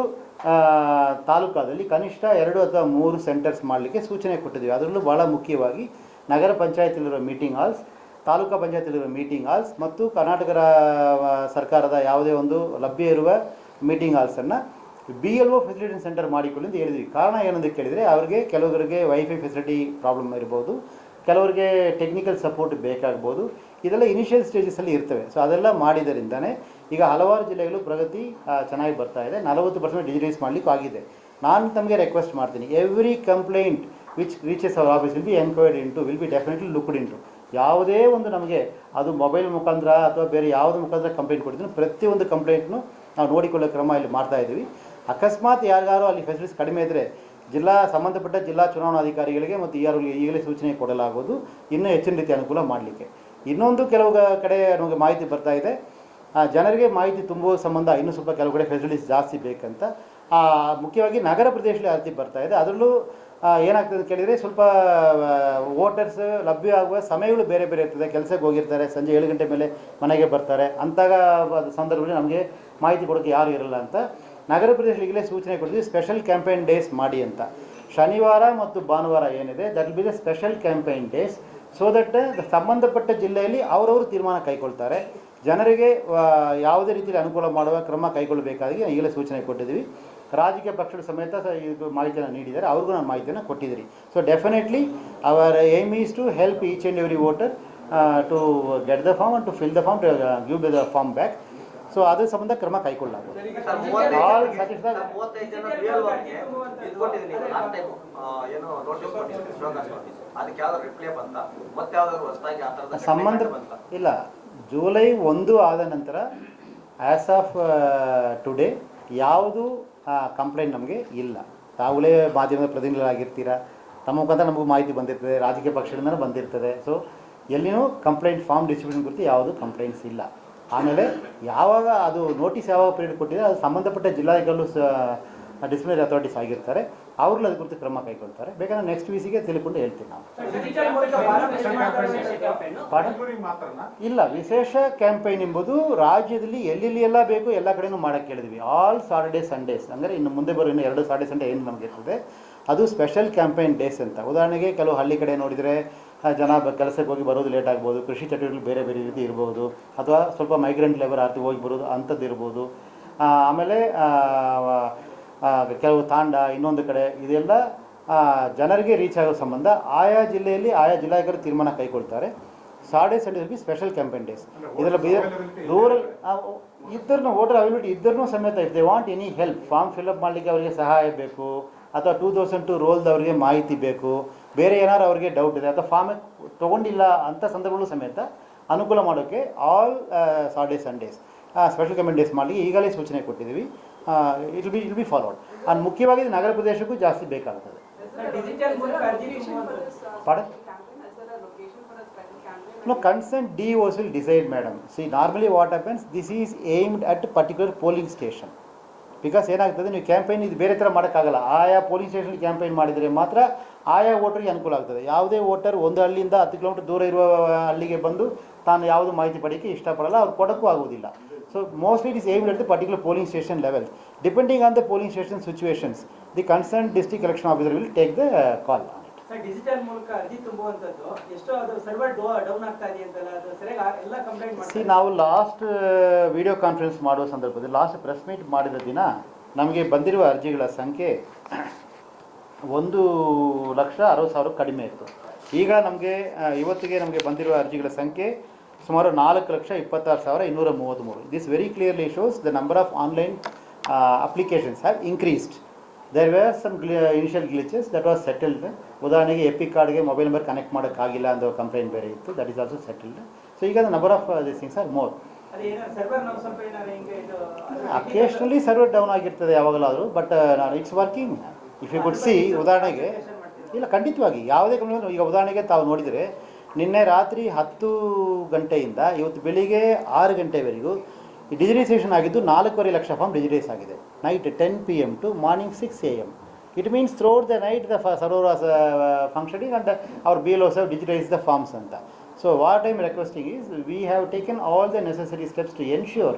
Speaker 1: ತಾಲೂಕಾದಲ್ಲಿ ಕನಿಷ್ಠ 2 ಅಥವಾ 3 ಸೆಂಟರ್ಸ್ ಮಾಡಲಿಕ್ಕೆ ಸೂಚನೆ ಕೊಟ್ಟಿದ್ದೀವಿ. ಅದರಲ್ಲೂ ಭಾಳ ಮುಖ್ಯವಾಗಿ ನಗರ ಪಂಚಾಯತಿಲಿರೋ ಮೀಟಿಂಗ್ ಹಾಲ್ಸ್, ತಾಲೂಕಾ ಪಂಚಾಯತಿಲಿರೋ ಮೀಟಿಂಗ್ ಹಾಲ್ಸ್ ಮತ್ತು ಕರ್ನಾಟಕ ಸರ್ಕಾರದ ಯಾವುದೇ ಒಂದು ಲಭ್ಯ ಇರುವ ಮೀಟಿಂಗ್ ಹಾಲ್ಸನ್ನು BLO ಫೆಸಿಲಿಟೇಷನ್ ಸೆಂಟರ್ ಮಾಡಿಕೊಳ್ಳಿ ಅಂತ ಹೇಳಿದ್ವಿ. ಕಾರಣ ಏನಂತ ಕೇಳಿದರೆ ಅವರಿಗೆ ಕೆಲವರಿಗೆ ವೈಫೈ ಫೆಸಿಲಿಟಿ ಪ್ರಾಬ್ಲಮ್ ಇರ್ಬೋದು, ಕೆಲವರಿಗೆ ಟೆಕ್ನಿಕಲ್ ಸಪೋರ್ಟ್ ಬೇಕಾಗ್ಬೋದು. ಇದೆಲ್ಲ ಇನಿಷಿಯಲ್ ಸ್ಟೇಜಸಲ್ಲಿ ಇರ್ತವೆ. ಸೊ ಅದೆಲ್ಲ ಮಾಡಿದರಿಂದನೇ ಈಗ ಹಲವಾರು ಜಿಲ್ಲೆಗಳು ಪ್ರಗತಿ ಚೆನ್ನಾಗಿ ಬರ್ತಾ ಇದೆ. 40% ಡಿಜಿಟೈಸ್ ಮಾಡಲಿಕ್ಕೂ ಆಗಿದೆ. ನಾನು ತಮಗೆ ರಿಕ್ವೆಸ್ಟ್ ಮಾಡ್ತೀನಿ, every complaint which reaches our office will be enquired into, will be definitely looked into. ಯಾವುದೇ ಒಂದು ನಮಗೆ ಅದು ಮೊಬೈಲ್ ಮುಖಾಂತರ ಅಥವಾ ಬೇರೆ ಯಾವುದ್ರ ಮುಖಾಂತರ ಕಂಪ್ಲೇಂಟ್ ಕೊಡ್ತೀನಿ, ಪ್ರತಿಯೊಂದು ಕಂಪ್ಲೇಂಟ್ನು ನಾವು ನೋಡಿಕೊಳ್ಳೋ ಕ್ರಮ ಇಲ್ಲಿ ಮಾಡ್ತಾ ಇದ್ದೀವಿ. ಅಕಸ್ಮಾತ್ ಯಾರಿಗಾರು ಅಲ್ಲಿ ಫೆಸಿಲಿಟೀಸ್ ಕಡಿಮೆ ಇದ್ದರೆ ಸಂಬಂಧಪಟ್ಟ ಜಿಲ್ಲಾ ಚುನಾವಣಾಧಿಕಾರಿಗಳಿಗೆ ಮತ್ತು EROಗಳಿಗೆ ಈಗಲೇ ಸೂಚನೆ ಕೊಡಲಾಗೋದು, ಇನ್ನೂ ಹೆಚ್ಚಿನ ರೀತಿ ಅನುಕೂಲ ಮಾಡಲಿಕ್ಕೆ. ಇನ್ನೊಂದು ಕೆಲವು ಕಡೆ ನಮಗೆ ಮಾಹಿತಿ ಬರ್ತಾ ಇದೆ, ಜನರಿಗೆ ಮಾಹಿತಿ ತುಂಬುವ ಸಂಬಂಧ ಇನ್ನೂ ಸ್ವಲ್ಪ ಕೆಲವು ಕಡೆ ಫೆಸಿಲಿಟೀಸ್ ಜಾಸ್ತಿ ಬೇಕಂತ. ಮುಖ್ಯವಾಗಿ ನಗರ ಪ್ರದೇಶದಲ್ಲಿ ಅರ್ಜಿ ಬರ್ತಾ ಇದೆ. ಅದರಲ್ಲೂ ಏನಾಗ್ತದೆ ಅಂತ ಕೇಳಿದರೆ ಸ್ವಲ್ಪ ವೋಟರ್ಸ್ ಲಭ್ಯ ಆಗುವ ಸಮಯಗಳು ಬೇರೆ ಬೇರೆ ಇರ್ತದೆ. ಕೆಲಸಕ್ಕೆ ಹೋಗಿರ್ತಾರೆ, ಸಂಜೆ 7 ಗಂಟೆ ಮೇಲೆ ಮನೆಗೆ ಬರ್ತಾರೆ. ಅಂಥ ಸಂದರ್ಭದಲ್ಲಿ ನಮಗೆ ಮಾಹಿತಿ ಕೊಡೋಕ್ಕೆ ಯಾರು ಇರಲ್ಲ ಅಂತ ನಗರ ಪ್ರದೇಶಗಳಿಗೆ ಸೂಚನೆ ಕೊಡ್ತೀವಿ. ಸ್ಪೆಷಲ್ ಕ್ಯಾಂಪೇನ್ ಡೇಸ್ ಮಾಡಿ ಅಂತ. ಶನಿವಾರ ಮತ್ತು ಭಾನುವಾರ ಏನಿದೆ that will be the special campaign days. So that ಸಂಬಂಧಪಟ್ಟ ಜಿಲ್ಲೆಯಲ್ಲಿ ಅವರವರು ತೀರ್ಮಾನ ಕೈಗೊಳ್ತಾರೆ. ಜನರಿಗೆ ಯಾವುದೇ ರೀತಿಯಲ್ಲಿ ಅನುಕೂಲ ಮಾಡುವ ಕ್ರಮ ಕೈಗೊಳ್ಳಬೇಕಾಗಿ ಈಗಲೇ ಸೂಚನೆ ಕೊಟ್ಟಿದ್ದೀವಿ. ರಾಜಕೀಯ ಪಕ್ಷದ ಸಮೇತ ಇದು ಮಾಹಿತಿಯನ್ನು ನೀಡಿದ್ದಾರೆ, ಅವ್ರಿಗೂ ನಾನು ಮಾಹಿತಿಯನ್ನು ಕೊಟ್ಟಿದ್ದೀರಿ. So definitely our aim is to help each and every voter to get the form and to fill the form, to give the form back. So ಅದ್ರ ಸಂಬಂಧ ಕ್ರಮ ಕೈಗೊಳ್ಳಲಾಗುವುದು. All satisfy.
Speaker 5: 35 ಜನ BLOಗೆ ಇದು ಕೊಟ್ಟಿದ್ದೀನಿ ಲಾಸ್ಟ್ ಟೈಮ್, ಏನು ನೋಟಿಸ್ ಕೊಟ್ಟಿದ್ದೀನಿ show cause notice. ಅದಕ್ಕೆ ಯಾವ್ದಾದ್ರು ರಿಪ್ಲೈ ಬಂತ, ಮತ್ತೆ ಯಾವ್ದಾದ್ರು ಹೊಸದಾಗಿ ಆ ಥರದ
Speaker 1: ಸಂಬಂಧ ಇಲ್ಲ. ಜುಲೈ 1 ಆದ ನಂತರ ಆ್ಯಸ್ ಆಫ್ ಟುಡೇ ಯಾವುದು ಕಂಪ್ಲೇಂಟ್ ನಮಗೆ ಇಲ್ಲ. ತಾವುಗಳೇ ಮಾಧ್ಯಮದ ಪ್ರತಿನಿಧಿಗಳಾಗಿರ್ತೀರ, ತಮ್ಮ ಮುಖಾಂತರ ನಮಗೂ ಮಾಹಿತಿ ಬಂದಿರ್ತದೆ, ರಾಜಕೀಯ ಪಕ್ಷಗಳಿಂದ ಬಂದಿರ್ತದೆ. ಸೊ ಎಲ್ಲಿನೂ ಕಂಪ್ಲೇಂಟ್ ಫಾರ್ಮ್ ಡಿಸ್ಟ್ರಿಬ್ಯೂಷನ್ ಕುರಿತು ಯಾವುದು ಕಂಪ್ಲೇಂಟ್ಸ್ ಇಲ್ಲ. ಆಮೇಲೆ ಯಾವಾಗ ಅದು ನೋಟಿಸ್ ಯಾವಾಗ ಪೀರಿಯಡ್ ಕೊಟ್ಟಿದೆ ಅದು ಸಂಬಂಧಪಟ್ಟ ಜಿಲ್ಲಾಧಿಕಾರಿಗಳು ಡಿಸಿಪ್ಲಿನರಿ ಅಥಾರಿಟೀಸ್ ಆಗಿರ್ತಾರೆ, ಅವ್ರಲ್ಲಿ ಅದ್ರ ಕುರಿತು ಕ್ರಮ ಕೈಗೊಳ್ತಾರೆ. ಬೇಕಾದ್ರೆ ನೆಕ್ಸ್ಟ್ ವೀಸಿಗೆ ತಿಳ್ಕೊಂಡು ಹೇಳ್ತೀವಿ ನಾವು. ಇಲ್ಲ, ವಿಶೇಷ ಕ್ಯಾಂಪೈನ್ ಎಂಬುದು ರಾಜ್ಯದಲ್ಲಿ ಎಲ್ಲೆಲ್ಲಿ ಎಲ್ಲ ಬೇಕು ಎಲ್ಲ ಕಡೆನೂ ಮಾಡೋಕ್ಕೆ ಹೇಳಿದ್ವಿ. ಆಲ್ ಸಾಟರ್ಡೇ ಸಂಡೇಸ್ ಅಂದರೆ ಇನ್ನು ಮುಂದೆ ಬರೋ ಇನ್ನು 2 ಸಾಟರ್ಡೇ ಸಂಡೇ ಏನು ನಮಗೆ ಇರ್ತದೆ ಅದು ಸ್ಪೆಷಲ್ ಕ್ಯಾಂಪೈನ್ ಡೇಸ್ ಅಂತ. ಉದಾಹರಣೆಗೆ ಕೆಲವು ಹಳ್ಳಿ ಕಡೆ ನೋಡಿದರೆ ಜನ ಕೆಲಸಕ್ಕೆ ಹೋಗಿ ಬರೋದು ಲೇಟ್ ಆಗ್ಬೋದು, ಕೃಷಿ ಚಟುವಟಿಕೆಗಳು ಬೇರೆ ಬೇರೆ ರೀತಿ ಇರ್ಬೋದು, ಅಥವಾ ಸ್ವಲ್ಪ ಮೈಗ್ರೆಂಟ್ ಲೇಬರ್ ಆರ್ತಿ ಹೋಗಿ ಬರೋದು ಅಂಥದ್ದು ಇರ್ಬೋದು. ಆಮೇಲೆ ಕೆಲವು ತಾಂಡ ಇನ್ನೊಂದು ಕಡೆ ಇದೆಲ್ಲ ಜನರಿಗೆ ರೀಚ್ ಆಗೋ ಸಂಬಂಧ ಆಯಾ ಜಿಲ್ಲೆಯಲ್ಲಿ ಆಯಾ ಜಿಲ್ಲಾಧಿಕಾರಿ ತೀರ್ಮಾನ ಕೈಗೊಳ್ತಾರೆ. Saturday Sunday be special campaign days. ಇದೆಲ್ಲ ರೂರಲ್ ಇದ್ದರನ್ನು ವೋಟರ್ ಅವೈಲಬಿಲಿಟಿ ಇದ್ದರನ್ನೂ ಸಮೇತ if they want any help, form fill up ಮಾಡಲಿಕ್ಕೆ ಅವರಿಗೆ ಸಹಾಯ ಬೇಕು, ಅಥವಾ 2002 ರೋಲ್ದವ್ರಿಗೆ ಮಾಹಿತಿ ಬೇಕು, ಬೇರೆ ಏನಾದ್ರು ಅವ್ರಿಗೆ ಡೌಟ್ ಇದೆ ಅಥವಾ ಫಾರ್ಮ್ ತೊಗೊಂಡಿಲ್ಲ ಅಂಥ ಸಂದರ್ಭಗಳು ಸಮೇತ ಅನುಕೂಲ ಮಾಡೋಕ್ಕೆ all Saturday Sundays special campaign days ಮಾಡಲಿ ಈಗಲೇ ಸೂಚನೆ ಕೊಟ್ಟಿದ್ದೀವಿ. It will be followed. And ಮುಖ್ಯವಾಗಿ ನಗರ ಪ್ರದೇಶಕ್ಕೂ ಜಾಸ್ತಿ ಬೇಕಾಗ್ತದೆ. No, consent DOs will decide, madam. See, normally what happens, this is aimed at particular polling station. Because ಏನಾಗ್ತದೆ, ನೀವು ಕ್ಯಾಂಪೈನ್ ಇದು ಬೇರೆ ಥರ ಮಾಡೋಕ್ಕಾಗಲ್ಲ. ಆಯಾ ಪೋಲಿಂಗ್ ಸ್ಟೇಷನ್ ಕ್ಯಾಂಪೈನ್ ಮಾಡಿದರೆ ಮಾತ್ರ ಆಯಾ ವೋಟರ್ಗೆ ಅನುಕೂಲ ಆಗ್ತದೆ. ಯಾವುದೇ ವೋಟರ್ ಒಂದು ಹಳ್ಳಿಯಿಂದ 10 ಕಿಲೋಮೀಟರ್ ದೂರ ಇರುವ ಹಳ್ಳಿಗೆ ಬಂದು ತಾನು ಯಾವುದು ಮಾಹಿತಿ ಪಡೆಯೋಕ್ಕೆ ಇಷ್ಟಪಡಲ್ಲ, ಅವ್ರು ಕೊಡೋಕ್ಕೂ ಆಗೋದಿಲ್ಲ. So mostly it is aimed at the particular polling station level. Depending on the polling station situations, the concern district election officer will take the call.
Speaker 2: Digital ಮೂಲಕ ಅರ್ಜಿ ತುಂಬುವಂತದ್ದು ಎಷ್ಟೋ ಅದು ಸರ್ವರ್ ಡೌನ್ ಆಗ್ತಾ ಇದೆ ಅಂತಲ್ಲ, ಅದು ಸರಿಯಾಗಿ ಎಲ್ಲ ಕಂಪ್ಲೇಂಟ್ ಮಾಡ್ತಾರೆ. ನಾವು ಲಾಸ್ಟ್
Speaker 1: ವಿಡಿಯೋ ಕಾನ್ಫರೆನ್ಸ್ ಮಾಡುವ ಸಂದರ್ಭದಲ್ಲಿ ಲಾಸ್ಟ್ ಪ್ರೆಸ್ ಮೀಟ್ ಮಾಡಿದ ದಿನ ನಮಗೆ ಬಂದಿರುವ ಅರ್ಜಿಗಳ ಸಂಖ್ಯೆ 1,60,000 ಕಡಿಮೆ ಇತ್ತು. ಈಗ ನಮಗೆ ಇವತ್ತಿಗೆ ನಮಗೆ ಬಂದಿರುವ ಅರ್ಜಿಗಳ ಸಂಖ್ಯೆ ಸುಮಾರು 4,26,233. This very clearly shows the number of online applications have increased. There were some initial glitches that was settled. ಉದಾಹರಣೆಗೆ ಎಪಿಕ್ ಕಾರ್ಡ್ಗೆ ಮೊಬೈಲ್ ನಂಬರ್ ಕನೆಕ್ಟ್ ಮಾಡೋಕ್ಕಾಗಿಲ್ಲ ಅನ್ನೋ ಕಂಪ್ಲೇಂಟ್ ಬೇರೆ ಇತ್ತು, that is also settled. So ಈಗ the number of this things are more. Occasionally server down ಆಗಿರ್ತದೆ ಯಾವಾಗಲಾದರೂ, but it's working. If you could see, ಉದಾಹರಣೆಗೆ ಇಲ್ಲ ಖಂಡಿತವಾಗಿ ಯಾವುದೇ ಕಂಪ್ಲೇಂಟ್. ಈಗ ಉದಾಹರಣೆಗೆ ತಾವು ನೋಡಿದರೆ ನಿನ್ನೆ ರಾತ್ರಿ 10 ಗಂಟೆಯಿಂದ ಇವತ್ತು ಬೆಳಿಗ್ಗೆ 6 ಗಂಟೆವರೆಗೂ ಡಿಜಿಟೈಸೇಷನ್ ಆಗಿದ್ದು 4.25 ಲಕ್ಷ ಫಾರ್ಮ್ ಡಿಜಿಟೈಸ್ ಆಗಿದೆ. Night 10 PM to morning 6 AM. It means throughout the night the server was functioning and our BLOs have digitized the forms anta. So what I am requesting is, we have taken all the necessary steps to ensure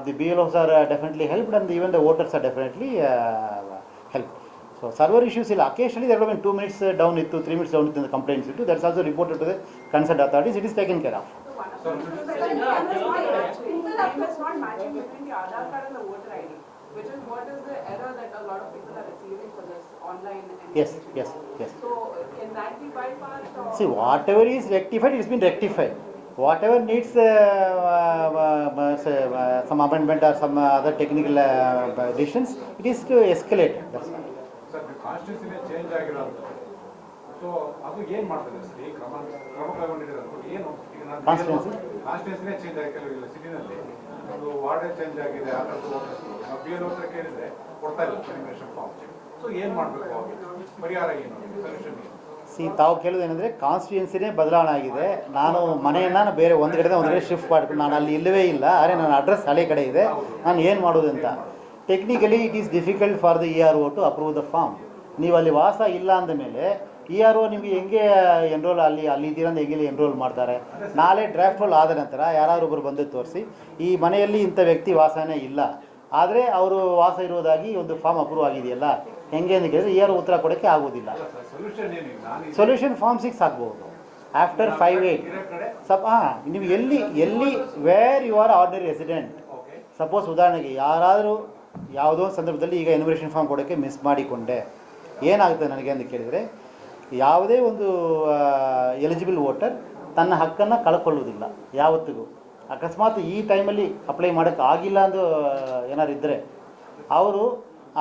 Speaker 1: the BLOs are definitely helped and even the voters are definitely helped. So server issues illa. Occasionally there have been 2 minutes down ittu, 3 minutes down ittu the complaints ittu. That's also reported to the concerned authorities. It is taken care of.
Speaker 6: Is not matching between the Aadhaar card and the voter ID, which is what is the error that a lot of people are receiving for this online.
Speaker 1: Yes.
Speaker 6: So can that be bypassed? Or
Speaker 1: see, whatever is rectified, it has been rectified. Whatever needs some amendment or some other technical additions, it is to escalate. That's all.
Speaker 7: Sir, the constitution change ಆಗಿರೋದು. So ಅದು ಏನು ಮಾಡ್ತದೆ sir? ಈ ಕ್ರಮ ಕೈಗೊಂಡಿದ್ದಾರೆ ಏನು? ಈಗ ನಾನು ಕಾನ್ಸ್ಟಿಟ್ಯೂನ್ಸಿನೇ ಚೇಂಜ್ ಆಗಿಲ್ಲ ಸಿಟಿನಲ್ಲಿ. ಒಂದು ವಾರ್ಡೇ ಚೇಂಜ್ ಆಗಿದೆ, ಅದರದ್ದು ನಾವು BLO ಹತ್ರ ಕೇಳಿದ್ರೆ ಕೊಡ್ತಾ ಇಲ್ಲ ಇನ್ಫಾರ್ಮೇಷನ್ ಫಾರ್ಮ್. ಸೊ ಏನು ಮಾಡಬೇಕು, ಪರಿಹಾರ ಏನು, ಸೊಲ್ಯೂಷನ್ ಏನು?
Speaker 1: ತಾವು ಕೇಳೋದೇನೆಂದರೆ ಕಾನ್ಸ್ಟಿಟ್ಯೂನ್ಸಿನೇ ಬದಲಾವಣೆ ಆಗಿದೆ. ನಾನು ಮನೆಯನ್ನು ಬೇರೆ ಒಂದು ಕಡೆ ಶಿಫ್ಟ್ ಮಾಡ್ಕೊಂಡು ನಾನು ಅಲ್ಲಿ ಇಲ್ಲವೇ ಇಲ್ಲ, ಆದರೆ ನನ್ನ ಅಡ್ರೆಸ್ ಹಳೆ ಕಡೆ ಇದೆ, ನಾನು ಏನು ಮಾಡೋದು ಅಂತ. Technically it is difficult for the ERO to approve the form. ನೀವು ಅಲ್ಲಿ ವಾಸ ಇಲ್ಲ ಅಂದಮೇಲೆ ERO ನಿಮಗೆ ಹೆಂಗೆ ಎನ್ರೋಲ್ ಅಲ್ಲಿ ಇದ್ದೀರ ಅಂತ ಹೆಂಗೆ ಎನ್ರೋಲ್ ಮಾಡ್ತಾರೆ? ನಾಳೆ ಡ್ರಾಫ್ಟ್ ರೋಲ್ ಆದ ನಂತರ ಯಾರಾದ್ರೂ ಒಬ್ಬರು ಬಂದು ತೋರಿಸಿ ಈ ಮನೆಯಲ್ಲಿ ಇಂಥ ವ್ಯಕ್ತಿ ವಾಸನೇ ಇಲ್ಲ, ಆದರೆ ಅವರು ವಾಸ ಇರೋದಾಗಿ ಒಂದು ಫಾರ್ಮ್ ಅಪ್ರೂವ್ ಆಗಿದೆಯಲ್ಲ ಹೆಂಗೆ ಅಂತ ಕೇಳಿದ್ರೆ ERO ಉತ್ತರ ಕೊಡೋಕ್ಕೆ ಆಗೋದಿಲ್ಲ. ಸೊಲ್ಯೂಷನ್ ಫಾರ್ಮ್ 6 ಆಗ್ಬೋದು ಆಫ್ಟರ್ 5-8. ನೀವು ಎಲ್ಲಿ where you are ordinary resident. Suppose ಉದಾಹರಣೆಗೆ ಯಾರಾದರೂ ಯಾವುದೋ ಸಂದರ್ಭದಲ್ಲಿ ಈಗ ಎನ್ಯುಮರೇಷನ್ ಫಾರ್ಮ್ ಕೊಡೋಕ್ಕೆ ಮಿಸ್ ಮಾಡಿಕೊಂಡೆ, ಏನಾಗುತ್ತೆ ನನಗೆ ಅಂತ ಕೇಳಿದರೆ, ಯಾವುದೇ ಒಂದು ಎಲಿಜಿಬಲ್ ವೋಟರ್ ತನ್ನ ಹಕ್ಕನ್ನು ಕಳ್ಕೊಳ್ಳೋದಿಲ್ಲ ಯಾವತ್ತಿಗೂ. ಅಕಸ್ಮಾತ್ ಈ ಟೈಮಲ್ಲಿ ಅಪ್ಲೈ ಮಾಡೋಕ್ಕೆ ಆಗಿಲ್ಲ ಅಂದು ಏನಾರು ಇದ್ದರೆ ಅವರು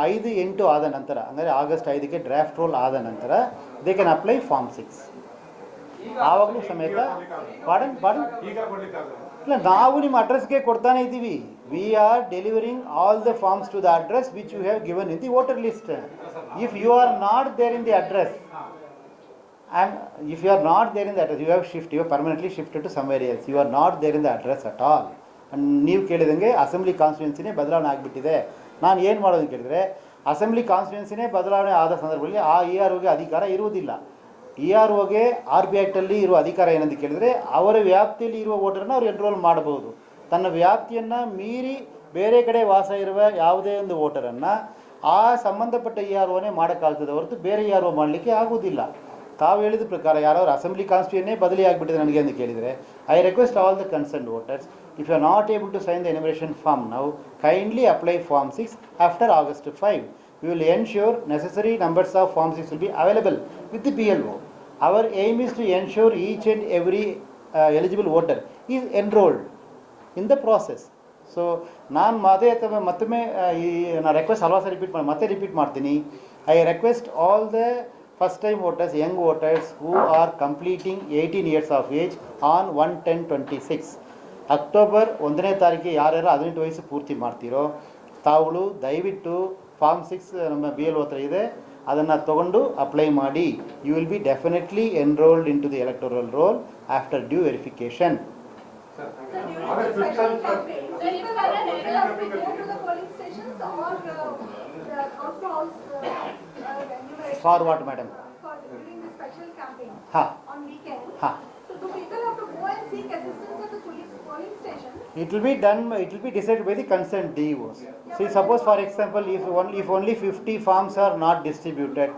Speaker 1: 5-8 ಆದ ನಂತರ, ಅಂದರೆ ಆಗಸ್ಟ್ 5ಕ್ಕೆ ಡ್ರಾಫ್ಟ್ ರೋಲ್ ಆದ ನಂತರ ದೇ ಕ್ಯಾನ್ ಅಪ್ಲೈ ಫಾರ್ಮ್ 6. ಆವಾಗಲೂ ಸಮೇತ ಇಲ್ಲ, ನಾವು ನಿಮ್ಮ ಅಡ್ರೆಸ್ಗೆ ಕೊಡ್ತಾನೆ ಇದ್ದೀವಿ. We are delivering all the forms to the address which you have given in the voter list. If you are not there in the address, if you are not there in the address, you have permanently shifted to somewhere else. You are not there in the address at all. And ನೀವು ಕೇಳಿದಂಗೆ assembly ಕಾನ್ಸ್ಟಿಟ್ಯೂನ್ಸಿನೇ ಬದಲಾವಣೆ ಆಗಿಬಿಟ್ಟಿದೆ. ನಾನು ಏನು ಮಾಡೋದು ಕೇಳಿದರೆ, assembly ಕಾನ್ಸ್ಟಿಟ್ಯೂನ್ಸಿನೇ ಬದಲಾವಣೆ ಆದ ಸಂದರ್ಭದಲ್ಲಿ ಆ ಇ ಆರ್ ಒಗೆ ಅಧಿಕಾರ ಇರುವುದಿಲ್ಲ. ಇ ಆರ್ ಒಗೆ ಆರ್ ಬಿ ಆ್ಯಕ್ಟಲ್ಲಿ ಇರುವ ಅಧಿಕಾರ ಏನಂತ ಕೇಳಿದರೆ, ಅವರ ವ್ಯಾಪ್ತಿಯಲ್ಲಿ ಇರುವ ವೋಟರನ್ನು ಅವರು ಎನ್ರೋಲ್ ಮಾಡಬಹುದು. ತನ್ನ ವ್ಯಾಪ್ತಿಯನ್ನು ಮೀರಿ ಬೇರೆ ಕಡೆ ವಾಸ ಇರುವ ಯಾವುದೇ ಒಂದು ವೋಟರನ್ನು ಆ ಸಂಬಂಧಪಟ್ಟ ಇ ಆರ್ ಒನೇ ಮಾಡೋಕ್ಕಾಗ್ತದೆ ಹೊರತು ಬೇರೆ ಇ ಆರ್ ಒ ಮಾಡಲಿಕ್ಕೆ ಆಗೋದಿಲ್ಲ. ತಾವು ಹೇಳಿದ ಪ್ರಕಾರ ಯಾರಾದ್ರು ಅಸೆಂಬ್ಲಿ ಕಾನ್ಸ್ಟಿಟ್ಯೂನ್ಸಿನೇ ಬದಲಿ ಆಗಿಬಿಟ್ಟಿದೆ ನನಗೆ ಅಂತ ಕೇಳಿದರೆ, I request all the concern voters, if you are not able to sign the enumeration form now, kindly apply form 6 after August 5. We will ensure necessary numbers of form 6 will be available with the PLO. Our aim is to ensure each and every eligible voter is enrolled in the process. So ನಾನು ಮತ್ತೊಮ್ಮೆ ನಾನು request ಹಲವಾರು ಸಲ repeat ಮಾಡ್ತೀನಿ. I request all the first time voters, young voters who are completing 18 years of age on 1/10/26. October 1ನೇ ತಾರೀಕಿಗೆ ಯಾರ್ಯಾರು 18 ವಯಸ್ಸು ಪೂರ್ತಿ ಮಾಡ್ತೀರೋ ತಾವುಗಳು ದಯವಿಟ್ಟು ಫಾರ್ಮ್ 6 ನಮ್ಮ ಬಿ ಎಲ್ ಹತ್ರ ಇದೆ, ಅದನ್ನು ತೊಗೊಂಡು ಅಪ್ಲೈ ಮಾಡಿ. You will be definitely enrolled in to the electoral roll after due verification. For what madam? ಹಾಂ ಹಾಂ, it will be done, it will be decided by the concerned DOs. See, suppose for example, if only 50 forms are not distributed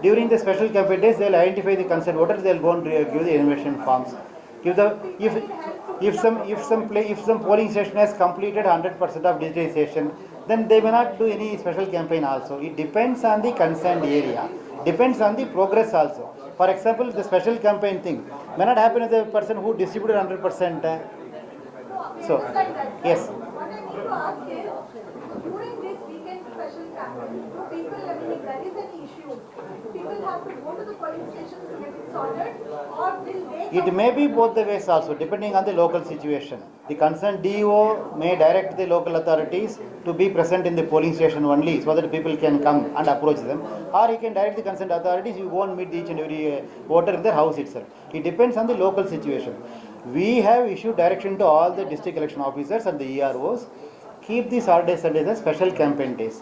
Speaker 1: during the special campaign days, they will identify the concerned voters, they will go and give the enumeration forms. If some polling station has completed 100% of digitization, then they may not do any special campaign also. It depends on the concerned area, depends on the progress also. For example, the special campaign thing may not happen with the person who distributed 100%. So, yes.
Speaker 3: What I need to ask is, during this weekend special campaign, do people, I mean, if there is an issue, people have to go to the polling stations to get it sorted, or will they...
Speaker 1: It may be both the ways also, depending on the local situation. The concerned DO may direct the local authorities to be present in the polling station only, so that people can come and approach them. Or he can direct the concerned authorities, you go and meet each and every voter in their house itself. It depends on the local situation. We have issued direction to all the district election officers and the EROs, keep these Saturdays Sundays as special campaign days.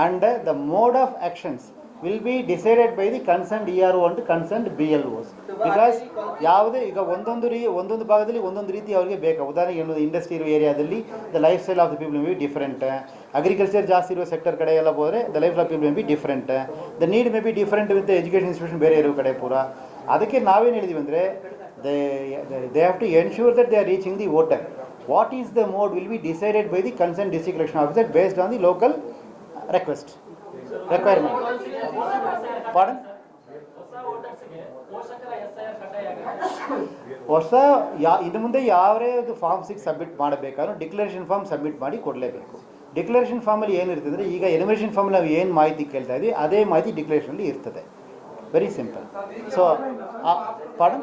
Speaker 1: And the mode of actions will be decided by the concerned ERO and concerned BLOs. Because ಯಾವುದೇ ಈಗ ಒಂದೊಂದು ಭಾಗದಲ್ಲಿ ಒಂದೊಂದು ರೀತಿ ಅವರಿಗೆ ಬೇಕು. ಉದಾಹರಣೆಗೆ ಏನು, ಇಂಡಸ್ಟ್ರಿ ಇರುವ ಏರಿಯಾದಲ್ಲಿ the life style of the people may be different. Agriculture ಜಾಸ್ತಿ ಇರುವ ಸೆಕ್ಟರ್ ಕಡೆ ಎಲ್ಲ ಹೋದರೆ the life of people may be different. The need may be different with education institution ಬೇರೆ ಇರೋ ಕಡೆ ಪೂರ. ಅದಕ್ಕೆ ನಾವೇನು ಹೇಳಿದ್ವಿ ಅಂದರೆ, they have to ensure that they are reaching the voter. What is the mode will be decided by the concerned district election officer based on the local requirement. Pardon? ಇನ್ನು ಮುಂದೆ ಯಾವರೇ ಒಂದು ಫಾರ್ಮ್ 6 ಸಬ್ಮಿಟ್ ಮಾಡಬೇಕಾದ್ರೂ declaration form submit ಮಾಡಿ ಕೊಡಲೇಬೇಕು. Declaration ಫಾರ್ಮಲ್ಲಿ ಏನಿರ್ತದೆ ಅಂದರೆ, ಈಗ ಎನಿಮೇಷನ್ ಫಾರ್ಮಲ್ಲಿ ನಾವು ಏನು ಮಾಹಿತಿ ಕೇಳ್ತಾ ಇದ್ವಿ ಅದೇ ಮಾಹಿತಿ ಡಿಕ್ಲರೇಷನಲ್ಲಿ ಇರ್ತದೆ. Very simple. So, pardon?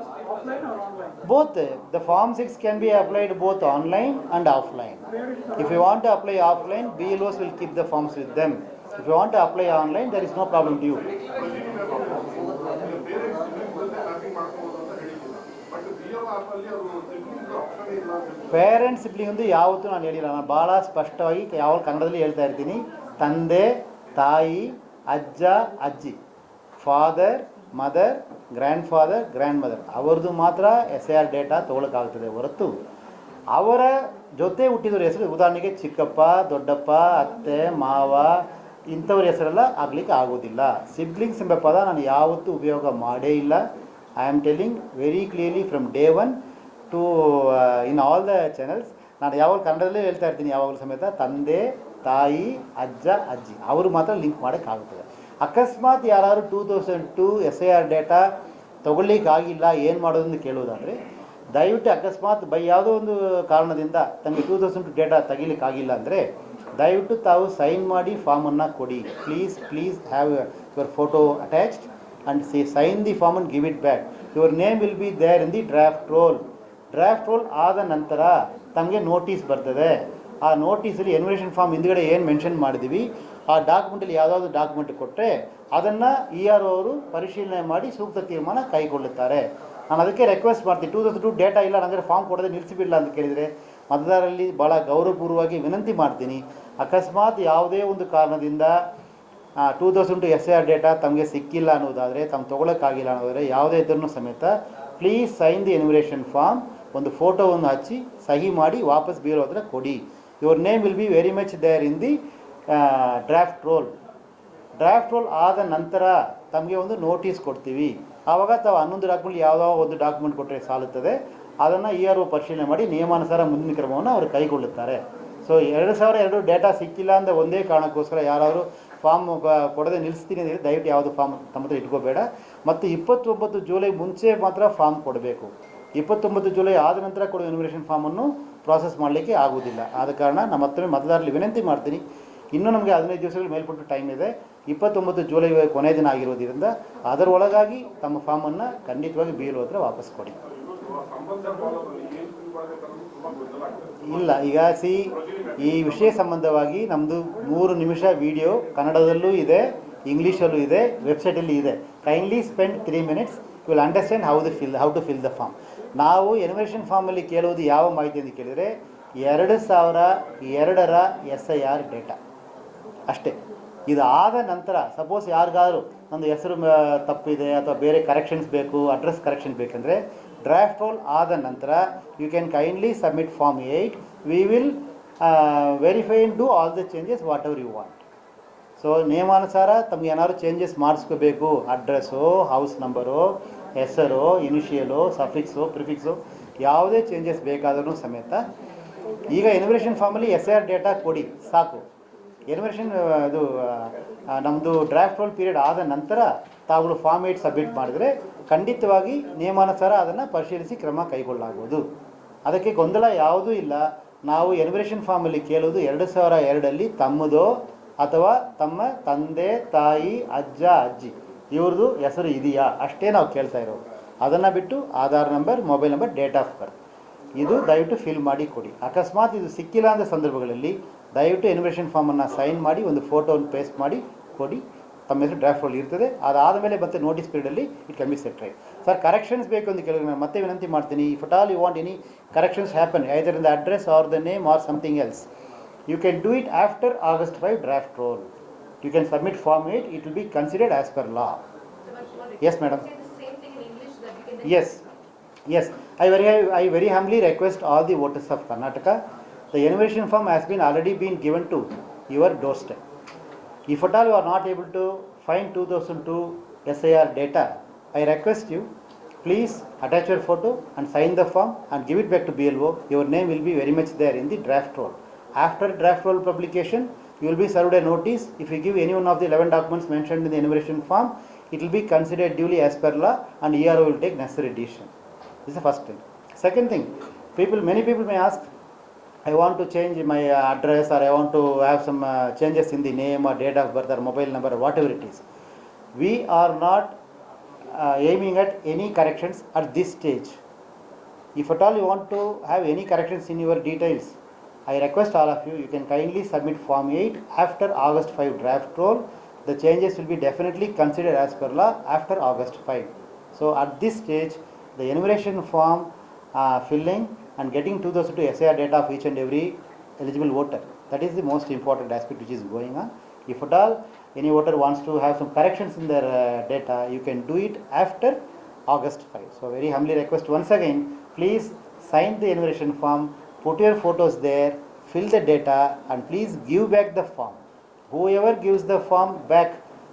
Speaker 1: Both. The form 6 can be applied both online and offline. If you want to apply offline, BLOs will keep the forms with them. If you want to apply online, there is no problem to you. Parents sibling ಒಂದು ಯಾವತ್ತೂ ನಾನು ಹೇಳಿಲ್ಲ. ನಾನು ಭಾಳ ಸ್ಪಷ್ಟವಾಗಿ ಯಾವಾಗ ಕನ್ನಡದಲ್ಲಿ ಹೇಳ್ತಾ ಇರ್ತೀನಿ. ತಂದೆ, ತಾಯಿ, ಅಜ್ಜ, ಅಜ್ಜಿ, father, mother, grand father, grand mother ಅವರದು ಮಾತ್ರ SIR ಡೇಟಾ ತೊಗೊಳಕ್ಕಾಗ್ತದೆ ಹೊರತು ಅವರ ಜೊತೆ ಹುಟ್ಟಿದವ್ರ ಹೆಸರು, ಉದಾಹರಣೆಗೆ ಚಿಕ್ಕಪ್ಪ, ದೊಡ್ಡಪ್ಪ, ಅತ್ತೆ, ಮಾವ ಇಂಥವ್ರ ಹೆಸರೆಲ್ಲ ಆಗಲಿಕ್ಕೆ ಆಗೋದಿಲ್ಲ. ಸಿಬ್ಲಿಂಗ್ಸ್ ಎಂಬ ಪದ ನಾನು ಯಾವತ್ತೂ ಉಪಯೋಗ ಮಾಡೇ ಇಲ್ಲ. I am telling very clearly from day 1 to in all the channels. ನಾನು ಯಾವಾಗ ಕನ್ನಡದಲ್ಲೇ ಹೇಳ್ತಾ ಇರ್ತೀನಿ, ಯಾವಾಗಲೂ ಸಮೇತ ತಂದೆ, ತಾಯಿ, ಅಜ್ಜ, ಅಜ್ಜಿ ಅವರು ಮಾತ್ರ ಲಿಂಕ್ ಮಾಡೋಕ್ಕಾಗುತ್ತದೆ. ಅಕಸ್ಮಾತ್ ಯಾರಾದ್ರು 2002 SIR ಡೇಟಾ ತೊಗೊಳ್ಳಿಕ್ಕಾಗಿಲ್ಲ, ಏನು ಮಾಡೋದನ್ನು ಕೇಳೋದಾದರೆ, ದಯವಿಟ್ಟು ಅಕಸ್ಮಾತ್ ಯಾವುದೋ ಒಂದು ಕಾರಣದಿಂದ ತಮಗೆ 2002 ಡೇಟಾ ತೆಗಿಲಿಕ್ಕಾಗಿಲ್ಲ ಅಂದರೆ ದಯವಿಟ್ಟು ತಾವು ಸೈನ್ ಮಾಡಿ ಫಾರ್ಮನ್ನು ಕೊಡಿ. Please have your photo attached and sign the form and give it back. Your name will be there in the draft roll. Draft roll ಆದ ನಂತರ ತಮಗೆ ನೋಟಿಸ್ ಬರ್ತದೆ. ಆ ನೋಟಿಸಲ್ಲಿ ಎನ್ಯುಮರೇಷನ್ ಫಾರ್ಮ್ ಹಿಂದ್ಗಡೆ ಏನು ಮೆನ್ಷನ್ ಮಾಡಿದ್ದೀವಿ ಆ ಡಾಕ್ಯುಮೆಂಟಲ್ಲಿ ಯಾವುದಾದ್ರು ಡಾಕ್ಯುಮೆಂಟ್ ಕೊಟ್ಟರೆ ಅದನ್ನು ERO ಅವರು ಪರಿಶೀಲನೆ ಮಾಡಿ ಸೂಕ್ತ ತೀರ್ಮಾನ ಕೈಗೊಳ್ಳುತ್ತಾರೆ. ನಾನು ಅದಕ್ಕೆ ರಿಕ್ವೆಸ್ಟ್ ಮಾಡ್ತೀನಿ, 2002 ಡೇಟಾ ಇಲ್ಲ ಅಂದರೆ ಫಾರ್ಮ್ ಕೊಡೋದೇ ನಿಲ್ಲಿಸಿಬಿಡಲ್ಲ ಅಂತ ಕೇಳಿದರೆ ಮತದಾರರಲ್ಲಿ ಭಾಳ ಗೌರವಪೂರ್ವವಾಗಿ ವಿನಂತಿ ಮಾಡ್ತೀನಿ. ಅಕಸ್ಮಾತ್ ಯಾವುದೇ ಒಂದು ಕಾರಣದಿಂದ 2002 SIR ಡೇಟಾ ತಮಗೆ ಸಿಕ್ಕಿಲ್ಲ ಅನ್ನೋದಾದರೆ, ತಮ್ಮ ತೊಗೊಳಕ್ಕಾಗಿಲ್ಲ ಅನ್ನೋದಾದರೆ, ಯಾವುದೇ ಇದ್ರೂ ಸಮೇತ please sign the enumeration form, ಒಂದು ಫೋಟೋವನ್ನು ಹಚ್ಚಿ ಸಹಿ ಮಾಡಿ ವಾಪಸ್ BLO ಹತ್ರ ಕೊಡಿ. Your name will be very much there in the draft roll. Draft roll ಆದ ನಂತರ ತಮಗೆ ಒಂದು ನೋಟಿಸ್ ಕೊಡ್ತೀವಿ. ಆವಾಗ ತಾವು 11 ಡಾಕ್ಯುಮೆಂಟ್ ಯಾವುದೋ ಒಂದು ಡಾಕ್ಯುಮೆಂಟ್ ಕೊಟ್ಟರೆ ಸಾಲುತ್ತದೆ. ಅದನ್ನು ERO ಪರಿಶೀಲನೆ ಮಾಡಿ ನಿಯಮಾನುಸಾರ ಮುಂದಿನ ಕ್ರಮವನ್ನು ಅವರು ಕೈಗೊಳ್ಳುತ್ತಾರೆ. ಸೊ 2002 ಡೇಟಾ ಸಿಕ್ಕಿಲ್ಲ ಅಂತ ಒಂದೇ ಕಾರಣಕ್ಕೋಸ್ಕರ ಯಾರಾದರೂ ಫಾರ್ಮ್ ಕೊಡದೆ ನಿಲ್ಲಿಸ್ತೀನಿ ಅಂದರೆ ದಯವಿಟ್ಟು ಯಾವುದು ಫಾರ್ಮ್ ತಮ್ಮ ಹತ್ರ ಇಟ್ಕೋಬೇಡ. ಮತ್ತು 29 ಜುಲೈ ಮುಂಚೆ ಮಾತ್ರ ಫಾರ್ಮ್ ಕೊಡಬೇಕು. 29 ಜುಲೈ ಆದ ನಂತರ ಕೊಡೋ ಎನ್ಯುಮರೇಷನ್ ಫಾರ್ಮನ್ನು ಪ್ರಾಸೆಸ್ ಮಾಡಲಿಕ್ಕೆ ಆಗೋದಿಲ್ಲ. ಆದ ಕಾರಣ ನಮ್ಮ ಹತ್ರ ಮತದಾರರಲ್ಲಿ ವಿನಂತಿ ಮಾಡ್ತೀನಿ, ಇನ್ನೂ ನಮಗೆ 15 ದಿವಸಗಳ ಮೇಲ್ಪಟ್ಟು ಟೈಮ್ ಇದೆ. 29 ಜುಲೈ ಕೊನೆಯ ದಿನ ಆಗಿರೋದ್ರಿಂದ ಅದರೊಳಗಾಗಿ ತಮ್ಮ ಫಾರ್ಮನ್ನು ಖಂಡಿತವಾಗಿ BLO ಹತ್ರ ವಾಪಸ್ ಕೊಡಿ. ಇಲ್ಲ, ಈಗ ಈ ವಿಷಯ ಸಂಬಂಧವಾಗಿ ನಮ್ಮದು 3 ನಿಮಿಷ ವಿಡಿಯೋ ಕನ್ನಡದಲ್ಲೂ ಇದೆ, ಇಂಗ್ಲೀಷಲ್ಲೂ ಇದೆ, ವೆಬ್ಸೈಟಲ್ಲಿ ಇದೆ. Kindly spend 3 minutes, you will understand how to fill the form. ನಾವು ಎನ್ಯುಮರೇಷನ್ ಫಾರ್ಮಲ್ಲಿ ಕೇಳುವುದು ಯಾವ ಮಾಹಿತಿ ಅಂತ ಕೇಳಿದರೆ 2002 SIR ಡೇಟಾ ಅಷ್ಟೇ. ಇದು ಆದ ನಂತರ ಸಪೋಸ್ ಯಾರಿಗಾದರೂ ನಂದು ಹೆಸರು ತಪ್ಪಿದೆ ಅಥವಾ ಬೇರೆ ಕರೆಕ್ಷನ್ಸ್ ಬೇಕು, ಅಡ್ರೆಸ್ ಕರೆಕ್ಷನ್ ಬೇಕಂದರೆ ಡ್ರಾಫ್ಟ್ ರೋಲ್ ಆದ ನಂತರ you can kindly submit form 8. We will verify and do all the changes whatever you want. So ನಿಯಮಾನುಸಾರ ತಮ್ಗೆ ಏನಾದ್ರು ಚೇಂಜಸ್ ಮಾಡಿಸ್ಕೋಬೇಕು, ಅಡ್ರೆಸ್ಸು, ಹೌಸ್ ನಂಬರು, ಹೆಸರು, ಇನಿಷಿಯಲು, ಸಫಿಕ್ಸು, ಪ್ರಿಫಿಕ್ಸು, ಯಾವುದೇ ಚೇಂಜಸ್ ಬೇಕಾದರೂ ಸಮೇತ ಈಗ ಎನ್ಯುಮರೇಷನ್ ಫಾರ್ಮಲ್ಲಿ SIR ಡೇಟಾ ಕೊಡಿ ಸಾಕು. ಎನ್ಯುಮರೇಷನ್ ಇದು ನಮ್ಮದು ಡ್ರಾಫ್ಟ್ ರೋಲ್ ಪೀರಿಯಡ್ ಆದ ನಂತರ ತಾವುಗಳು ಫಾರ್ಮ್ 8 ಸಬ್ಮಿಟ್ ಮಾಡಿದರೆ ಖಂಡಿತವಾಗಿ ನಿಯಮಾನುಸಾರ ಅದನ್ನು ಪರಿಶೀಲಿಸಿ ಕ್ರಮ ಕೈಗೊಳ್ಳಲಾಗುವುದು. ಅದಕ್ಕೆ ಗೊಂದಲ ಯಾವುದೂ ಇಲ್ಲ. ನಾವು ಎನ್ಯುಮರೇಷನ್ ಫಾರ್ಮಲ್ಲಿ ಕೇಳೋದು 2002 ತಮ್ಮದೋ ಅಥವಾ ತಮ್ಮ ತಂದೆ ತಾಯಿ ಅಜ್ಜ ಅಜ್ಜಿ ಇವ್ರದ್ದು ಹೆಸರು ಇದೆಯಾ ಅಷ್ಟೇ ನಾವು ಕೇಳ್ತಾ ಇರೋದು. ಅದನ್ನು ಬಿಟ್ಟು Aadhaar number, mobile number, date of birth ಇದು ದಯವಿಟ್ಟು ಫಿಲ್ ಮಾಡಿ ಕೊಡಿ. ಅಕಸ್ಮಾತ್ ಇದು ಸಿಕ್ಕಿಲ್ಲ ಅಂದ ಸಂದರ್ಭಗಳಲ್ಲಿ ದಯವಿಟ್ಟು ಎನ್ಯುಮರೇಷನ್ ಫಾರ್ಮನ್ನು ಸೈನ್ ಮಾಡಿ ಒಂದು ಫೋಟೋವನ್ನು ಪೇಸ್ಟ್ ಮಾಡಿ ಕೊಡಿ. ತಮ್ಮ ಹೆಸರು ಡ್ರಾಫ್ಟ್ ರೋಲ್ ಇರ್ತದೆ. ಅದಾದಮೇಲೆ ಮತ್ತೆ ನೋಟಿಸ್ ಪೀರಿಯಡಲ್ಲಿ it can be set right. Sir corrections ಬೇಕು ಅಂತ ಕೇಳಿದ್ರೆ ನಾನು ಮತ್ತೆ ವಿನಂತಿ ಮಾಡ್ತೀನಿ, if at all you want any corrections happen either in the address or the name or something else, you can do it after August 5 draft roll. You can submit form 8, it will be considered as per law. Yes, madam.
Speaker 3: Say the same thing in English that we can then.
Speaker 1: Yes. I very humbly request all the voters of Karnataka, the enumeration form has been already been given to your doorstep. If at all you are not able to find 2002 SIR data, I request you, please attach your photo and sign the form and give it back to BLO. Your name will be very much there in the draft roll. After draft roll publication, you will be served a notice. If you give any one of the 11 documents mentioned in the enumeration form, it will be considered duly as per law and ERO will take necessary decision. This is the first thing. Second thing, many people may ask, I want to change my address or I want to have some changes in the name or date of birth or mobile number or whatever it is. We are not aiming at any corrections at this stage. If at all you want to have any corrections in your details, I request all of you, you can kindly submit form 8 after August 5 draft roll. The changes will be definitely considered as per law after August 5. So at this stage, the enumeration form filling and getting 2002 SIR data of each and every eligible voter, that is the most important aspect which is going on. If at all any voter wants to have some corrections in their data, you can do it after August 5. So very humbly request once again, please sign the enumeration form, put your photos there, fill the data and please give back the form. Whoever gives the form back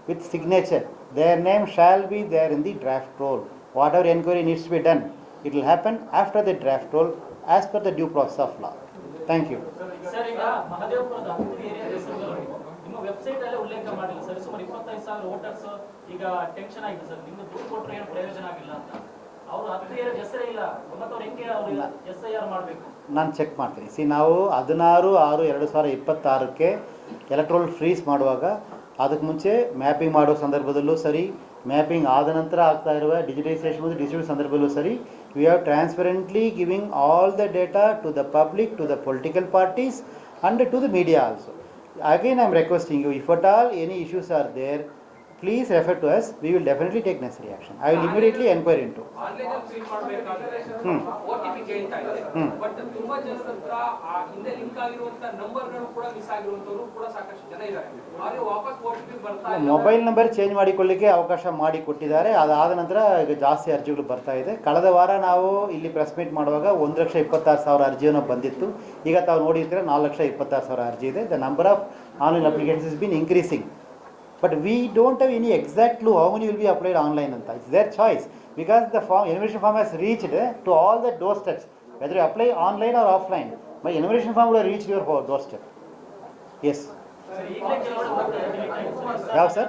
Speaker 1: with signature, their name shall be there in the draft roll. Whatever enquiry needs to be done, it will happen after the draft roll as per the due process of law. Thank you.
Speaker 2: Sir, ಈಗ ಮಹದೇವಪುರದ 10 area ಹೆಸರುಗಳು ನಿಮ್ಮ website ಅಲ್ಲೇ ಉಲ್ಲೇಖ ಮಾಡಿಲ್ಲ sir. ಸುಮಾರು 25,000 voters ಈಗ tension ಆಗಿದೆ sir, ನಿಮ್ಗೆ ದುಡ್ಡು ಕೊಟ್ಟರೆ ಏನು ಪ್ರಯೋಜನ ಆಗಿಲ್ಲ ಅಂತ. ಅವರು 10 ಏರಿಯಾ ಹೆಸರೇ ಇಲ್ಲ, ಮತ್ತೆ ಅವ್ರು ಹೆಂಗೆ ಅವರು SIR ಮಾಡಬೇಕು?
Speaker 1: ನಾನು ಚೆಕ್ ಮಾಡ್ತೀನಿ. ನಾವು 16/6/2026ಕ್ಕೆ ಎಲೆಕ್ಟ್ರೋಲ್ ಫ್ರೀಸ್ ಮಾಡುವಾಗ ಅದಕ್ಕೆ ಮುಂಚೆ ಮ್ಯಾಪಿಂಗ್ ಮಾಡೋ ಸಂದರ್ಭದಲ್ಲೂ ಸರಿ, ಮ್ಯಾಪಿಂಗ್ ಆದ ನಂತರ ಆಗ್ತಾ ಇರುವ ಡಿಜಿಟೈಸೇಷನ್ ಮತ್ತು ಡಿಸ್ಟ್ರಿಬ್ಯೂಟ್ ಸಂದರ್ಭದಲ್ಲೂ ಸರಿ, we are transparently giving all the data to the public, to the political parties and to the media also. Again, I am requesting you, if at all any issues are there, please refer to us. We will definitely take necessary action. I will immediately inquire into.
Speaker 8: Online fill ಮಾಡಬೇಕಾದ್ರೆ OTP ಕೇಳ್ತಾ ಇದೆ. But ತುಂಬಾ ಜನರ ಹತ್ರ ಆ ಹಿಂದೆ link ಆಗಿರುವಂತ ನಂಬರ್ಗಳು ಕೂಡ ಮಿಸ್ ಆಗಿರುವಂತವರು ಕೂಡ ಸಾಕಷ್ಟು ಜನ ಇದ್ದಾರೆ. ಅವರಿಗೆ ವಾಪಸ್ OTP ಬರ್ತಾ ಇಲ್ಲ.
Speaker 1: ಮೊಬೈಲ್ ನಂಬರ್ ಚೇಂಜ್ ಮಾಡಿಕೊಳ್ಳಿಕ್ಕೆ ಅವಕಾಶ ಮಾಡಿ ಕೊಟ್ಟಿದ್ದಾರೆ. ಅದಾದ ನಂತರ ಈಗ ಜಾಸ್ತಿ ಅರ್ಜಿಗಳು ಬರ್ತಾ ಇದೆ. ಕಳೆದ ವಾರ ನಾವು ಇಲ್ಲಿ ಪ್ರೆಸ್ ಮೀಟ್ ಮಾಡುವಾಗ 1,26,000 ಅರ್ಜಿಯನ್ನು ಬಂದಿತ್ತು. ಈಗ ತಾವು ನೋಡಿರ್ತೀರ 4,26,000 ಅರ್ಜಿ ಇದೆ. The number of online applications is been increasing. But we don't have any exact clue how many will be applied online anta. It's their choice because the form, enumeration form has reached to all the doorsteps. Whether you apply online or offline, my enumeration form will reach your doorstep. Yes.
Speaker 2: Sir ಈಗಲೇ ಕೆಲವರು
Speaker 1: ಯಾವ sir?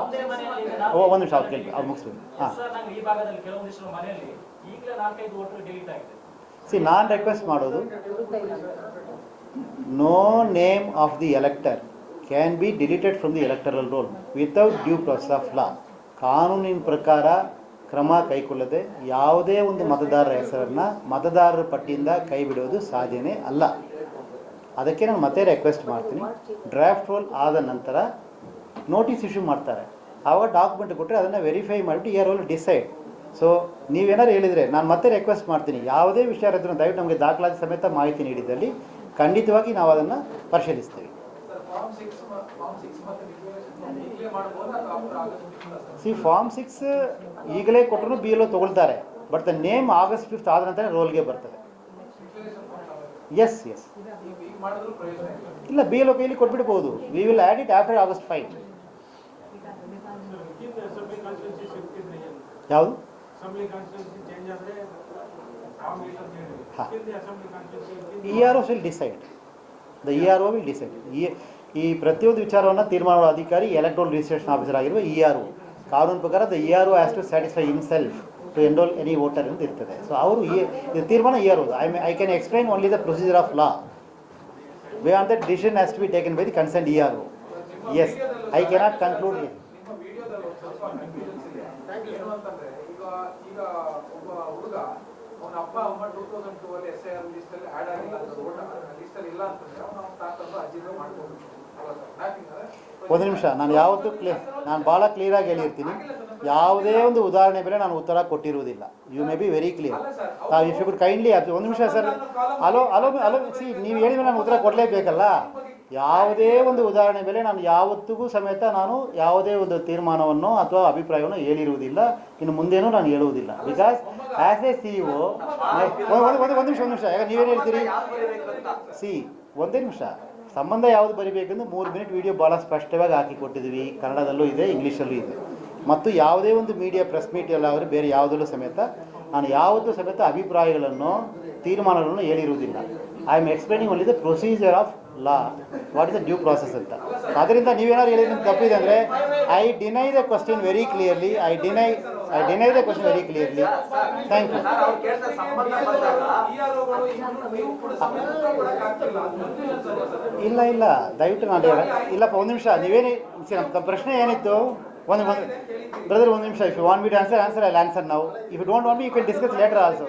Speaker 2: ಒಂದೇ ಮನೆಯಲ್ಲಿ
Speaker 1: ಒಂದು ನಿಮಿಷ ಅವ್ರು ಕೇಳಿ ಅವ್ರು ಮುಗಿಸ್ಬೇಕು. ಹಾಂ
Speaker 2: ಸರ್ ನಂಗೆ ಈ ಭಾಗದಲ್ಲಿ ಕೆಲವೊಂದಿಷ್ಟು ಮನೆಯಲ್ಲಿ ಈಗಲೇ 4-5 ವೋಟರ್ ಡಿಲೀಟ್ ಆಗಿದೆ.
Speaker 1: ಸಿ ನಾನು ರಿಕ್ವೆಸ್ಟ್ ಮಾಡೋದು, no name of the elector can be deleted from the electoral roll without due process of law. ಕಾನೂನಿನ ಪ್ರಕಾರ ಕ್ರಮ ಕೈಗೊಳ್ಳದೆ ಯಾವುದೇ ಒಂದು ಮತದಾರರ ಹೆಸರನ್ನು ಮತದಾರರ ಪಟ್ಟಿಯಿಂದ ಕೈ ಬಿಡೋದು ಸಾಧ್ಯನೇ ಅಲ್ಲ. ಅದಕ್ಕೆ ನಾನು ಮತ್ತೆ ರಿಕ್ವೆಸ್ಟ್ ಮಾಡ್ತೀನಿ, ಡ್ರಾಫ್ಟ್ ರೋಲ್ ಆದ ನಂತರ ನೋಟಿಸ್ ಇಶ್ಯೂ ಮಾಡ್ತಾರೆ. ಆವಾಗ ಡಾಕ್ಯುಮೆಂಟ್ ಕೊಟ್ಟರೆ ಅದನ್ನು ವೆರಿಫೈ ಮಾಡಿಬಿಟ್ಟು ಇಯರ್ ರೋಲ್ ಡಿಸೈಡ್. ಸೊ ನೀವೇನಾರು ಹೇಳಿದರೆ ನಾನು ಮತ್ತೆ ರಿಕ್ವೆಸ್ಟ್ ಮಾಡ್ತೀನಿ, ಯಾವುದೇ ವಿಷಯ ಇದ್ರೂ ದಯವಿಟ್ಟು ನಮಗೆ ದಾಖಲಾತಿ ಸಮೇತ ಮಾಹಿತಿ ನೀಡಿದ್ದಲ್ಲಿ ಖಂಡಿತವಾಗಿ ನಾವು ಅದನ್ನು ಪರಿಶೀಲಿಸ್ತೀವಿ. ಸಿ ಫಾರ್ಮ್ 6 ಈಗಲೇ ಕೊಟ್ಟರು BLO ತೊಗೊಳ್ತಾರೆ. But the name August 5th ಆದ ನಂತರ ರೋಲ್ಗೆ ಬರ್ತದೆ. ಎಸ್ ಇಲ್ಲ, BLO ಕೈಲಿ ಕೊಟ್ಬಿಡ್ಬೋದು. We will add it after August 5. ಯಾವುದು? ERO will decide. The ERO will decide. ಈ ಪ್ರತಿಯೊಂದು ವಿಚಾರವನ್ನು ತೀರ್ಮಾನ ಮಾಡುವ ಅಧಿಕಾರಿ ಎಲೆಕ್ಟ್ರಲ್ ರಿಜಿಸ್ಟ್ರೇಷನ್ ಆಫೀಸರ್ ಆಗಿರುವ ERO. ಕಾನೂನು ಪ್ರಕಾರ the ERO has to satisfy himself to enrol any voter ಅಂತ ಇರ್ತದೆ. ಸೊ ಅವರು ಇದು ತೀರ್ಮಾನ ERO. I can explain only the procedure of law. Beyond that decision has to be taken by the concern ERO. Yes, I cannot conclude.
Speaker 4: ನಿಮ್ಮ ವಿಡಿಯೋದಲ್ಲಿ ಸ್ವಲ್ಪ confusions ಇದೆ. ಏನು ಅಂತಂದ್ರೆ ಈಗ ಒಬ್ಬ ಹುಡುಗ ಅವನ ಅಪ್ಪ ಅಮ್ಮ 2002 ಅಲ್ಲಿ SIR ಲಿಸ್ಟ್ ಅಲ್ಲಿ ಆಡ್ ಆಗಿಲ್ಲ ಅಂತ ವೋಟರ್ ಲಿಸ್ಟ್ ಅಲ್ಲಿ ಇಲ್ಲ ಅಂತಂದ್ರೆ ಅವನ ತಾತಂದು ಅಜ್ಜಿದು ಮಾಡ್ಕೊಂಡು
Speaker 1: ಒಂದು ನಿಮಿಷ, ನಾನು ಯಾವತ್ತೂ ನಾನು ಭಾಳ ಕ್ಲಿಯರಾಗಿ ಹೇಳಿರ್ತೀನಿ. ಯಾವುದೇ ಒಂದು ಉದಾಹರಣೆ ಮೇಲೆ ನಾನು ಉತ್ತರ ಕೊಟ್ಟಿರುವುದಿಲ್ಲ. You may be very clear. If you could kindly ಒಂದು ನಿಮಿಷ ಸರ್. ಅಲೋ ಸಿ, ನೀವು ಹೇಳಿದ ಮೇಲೆ ನಾನು ಉತ್ತರ ಕೊಡಲೇಬೇಕಲ್ಲ. ಯಾವುದೇ ಒಂದು ಉದಾಹರಣೆ ಮೇಲೆ ನಾನು ಯಾವತ್ತಿಗೂ ಸಮೇತ ನಾನು ಯಾವುದೇ ಒಂದು ತೀರ್ಮಾನವನ್ನು ಅಥವಾ ಅಭಿಪ್ರಾಯವನ್ನು ಹೇಳಿರುವುದಿಲ್ಲ. ಇನ್ನು ಮುಂದೇನೂ ನಾನು ಹೇಳುವುದಿಲ್ಲ. ಬಿಕಾಸ್ ಆ್ಯಸ್ ಎ CEO ಒಂದು ನಿಮಿಷ ಯಾಕೆ ನೀವೇನು ಹೇಳ್ತೀರಿ? ಸಿ ಒಂದೇ ನಿಮಿಷ, ಸಂಬಂಧ ಯಾವುದು ಬರಿಬೇಕೆಂದು 3 ಮಿನಿಟ್ ವಿಡಿಯೋ ಭಾಳ ಸ್ಪಷ್ಟವಾಗಿ ಹಾಕಿ ಕೊಟ್ಟಿದ್ದೀವಿ. ಕನ್ನಡದಲ್ಲೂ ಇದೆ, ಇಂಗ್ಲೀಷಲ್ಲೂ ಇದೆ. ಮತ್ತು ಯಾವುದೇ ಒಂದು ಮೀಡಿಯಾ ಪ್ರೆಸ್ ಮೀಟ್ ಎಲ್ಲ ಅವರು ಬೇರೆ ಯಾವುದಲ್ಲೂ ಸಮೇತ ನಾನು ಯಾವತ್ತೂ ಸಮೇತ ಅಭಿಪ್ರಾಯಗಳನ್ನು ತೀರ್ಮಾನಗಳನ್ನು ಹೇಳಿರುವುದಿಲ್ಲ. I am explaining only the procedure of law, what is the due process ಅಂತ. ಅದರಿಂದ ನೀವೇನಾದ್ರು ಹೇಳಿದ್ರೆ ತಪ್ಪಿದೆ ಅಂದರೆ I deny the question very clearly. I deny the question very clearly. Thank you. ಇಲ್ಲ ದಯವಿಟ್ಟು ನಾನು ಇಲ್ಲಪ್ಪ, ಒಂದು ನಿಮಿಷ. ನೀವೇನು ನಮ್ಮ ಪ್ರಶ್ನೆ ಏನಿತ್ತು? ಒಂದು ಬ್ರದರ್ ಒಂದು ನಿಮಿಷ. If you want me to answer I answer now. If you don't want me you can discuss later also.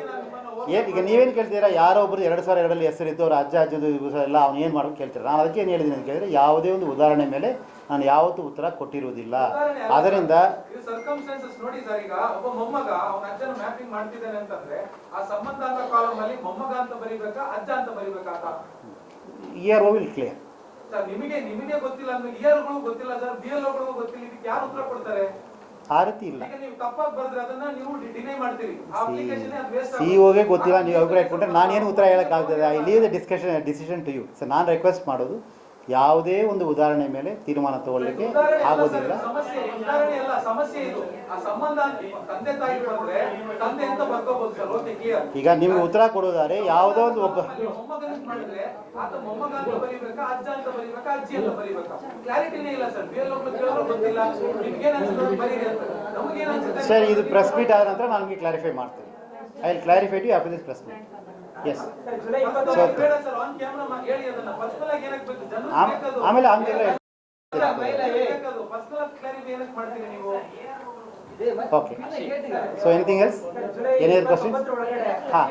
Speaker 1: ಈಗ ನೀವೇನು ಕೇಳ್ತೀರಾ? ಯಾರೋ ಒಬ್ಬರು 2002 ಹೆಸರಿತ್ತು, ಅವ್ರ ಅಜ್ಜದು ಎಲ್ಲ ಅವ್ನು ಏನು ಮಾಡೋದು ಕೇಳ್ತಾರೆ. ನಾನು ಅದಕ್ಕೆ ಏನು ಹೇಳಿದ್ದೀನಿ ಅಂತ ಕೇಳಿದ್ರೆ, ಯಾವುದೇ ಒಂದು ಉದಾಹರಣೆ ಮೇಲೆ ನಾನು ಯಾವತ್ತೂ ಉತ್ತರ ಕೊಟ್ಟಿರುವುದಿಲ್ಲ. ಅದರಿಂದ
Speaker 4: ಸರ್ಕಮ್ಸ್ಟೆನ್ಸಸ್ ನೋಡಿ ಸರ್. ಈಗ ಒಬ್ಬ ಮೊಮ್ಮಗ ಅವನ ಅಜ್ಜನ ಮ್ಯಾಪಿಂಗ್ ಮಾಡ್ತಿದ್ದಾನೆ ಅಂತಂದ್ರೆ ಆ ಸಂಬಂಧ ಅಂತ ಕಾಲಮ್ ಅಲ್ಲಿ ಮೊಮ್ಮಗ ಅಂತ ಬರೀಬೇಕಾ ಅಜ್ಜ ಅಂತ ಬರೀಬೇಕಾ ಅಂತ
Speaker 1: ERO ವಿಲ್ ಕ್ಲಿಯರ್.
Speaker 4: ಸರ್ ನಿಮಗೆ ಗೊತ್ತಿಲ್ಲ ಅಂದ್ರೆ EROಗಳು ಗೊತ್ತಿಲ್ಲ ಸರ್, BLOಗಳು ಗೊತ್ತಿಲ್ಲ. ಇದಕ್ಕೆ ಯಾರು ಉತ್ತರ ಕೊಡ್ತಾರೆ?
Speaker 1: ಆ ರೀತಿ ಇಲ್ಲ.
Speaker 4: ಈಗ ನೀವು ತಪ್ಪಾಗಿ ಬರೆದ್ರೆ ಅದನ್ನ ನೀವು ಡಿನೈ ಮಾಡ್ತೀರಿ. ಆ ಅಪ್ಲಿಕೇಶನ್ ಅದು ವೇಸ್ಟ್.
Speaker 1: CEOಗೆ ಗೊತ್ತಿಲ್ಲ, ನೀವು ಅಭಿಪ್ರಾಯ ಇಟ್ಕೊಂಡ್ರೆ ನಾನೇನು ಉತ್ತರ ಹೇಳೋಕ್ಕಾಗ್ತದೆ? I leave the decision to you. Sir ನಾನು ರಿಕ್ವೆಸ್ಟ್ ಮಾಡೋದು, ಯಾವುದೇ ಒಂದು ಉದಾಹರಣೆ ಮೇಲೆ ತೀರ್ಮಾನ ತಗೊಳ್ಳಿಕ್ಕೆ ಆಗೋದಿಲ್ಲ.
Speaker 4: ಉದಾಹರಣೆ ಅಲ್ಲ, ಸಮಸ್ಯೆ ಇದು. ಆ ಸಂಬಂಧ ತಂದೆ ತಾಯಿ ಬಂದ್ರೆ ತಂದೆ ಅಂತ ಬರ್ಕೋಬಹುದು ಸರ್. Okay, clear.
Speaker 1: ಈಗ ನಿಮ್ಗೆ ಉತ್ತರ ಕೊಡೋದಾದ್ರೆ ಯಾವುದೋ ಒಂದು ಒಬ್ಬ
Speaker 4: ಮೊಮ್ಮಗನ ಮಾಡಿದ್ರೆ ಆತ ಮೊಮ್ಮಗ ಅಂತ ಬರೀಬೇಕಾ ಅಜ್ಜ ಅಂತ ಬರೀಬೇಕಾ ಅಜ್ಜಿ ಅಂತ ಬರೀಬೇಕಾ? ಕ್ಲಾರಿಟಿನೇ ಇಲ್ಲ ಸರ್. ಗೊತ್ತಿಲ್ಲ. ನಿಮ್ಗೇನ್ ಅನ್ಸುತ್ತೆ ಬರೀರಿ ಅಂತ, ನಮಗೇನ್ ಅನ್ಸುತ್ತೆ
Speaker 1: ಸರ್? ಇದು ಪ್ರೆಸ್ ಮೀಟ್ ಆದ ನಂತರ ನಾನು ನಿಮಗೆ ಕ್ಲಾರಿಫೈ ಮಾಡ್ತೀನಿ. I will clarify to after this press meet. Yes, ಆಮೇಲೆ okay. So anything else, any other questions? ಹಾಂ,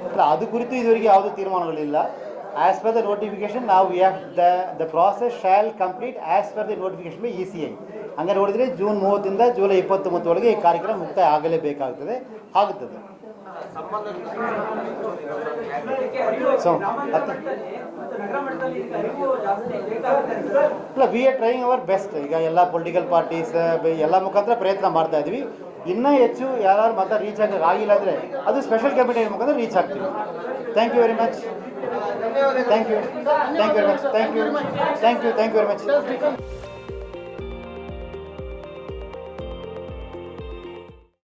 Speaker 1: ಅಲ್ಲ ಅದು ಕುರಿತು ಇದುವರೆಗೆ ಯಾವುದೂ ತೀರ್ಮಾನಗಳಿಲ್ಲ. ಆ್ಯಸ್ ಪರ್ ದ ನೋಟಿಫಿಕೇಶನ್ ನಾವು the process shall complete as per the notification by ECI. ಹಂಗೆ ನೋಡಿದರೆ ಜೂನ್ 30ರಿಂದ ಜುಲೈ 29 ಒಳಗೆ ಈ ಕಾರ್ಯಕ್ರಮ ಮುಕ್ತಾಯ ಆಗುತ್ತದೆ. ಸೊ ಇಲ್ಲ, we are trying hour best. ಈಗ ಎಲ್ಲ ಪೊಲಿಟಿಕಲ್ ಪಾರ್ಟೀಸ್ ಎಲ್ಲ ಮುಖಾಂತರ ಪ್ರಯತ್ನ ಮಾಡ್ತಾ ಇದ್ವಿ. ಇನ್ನೂ ಹೆಚ್ಚು ಯಾರು ಮಾತ್ರ ರೀಚ್ ಆಗಿಲ್ಲ ಅಂದರೆ ಅದು ಸ್ಪೆಷಲ್ ಕಮಿಟಿ ಮುಖಾಂತರ ರೀಚ್ ಆಗ್ತೀವಿ. Thank you very much. Thank you very much. Thank you very much.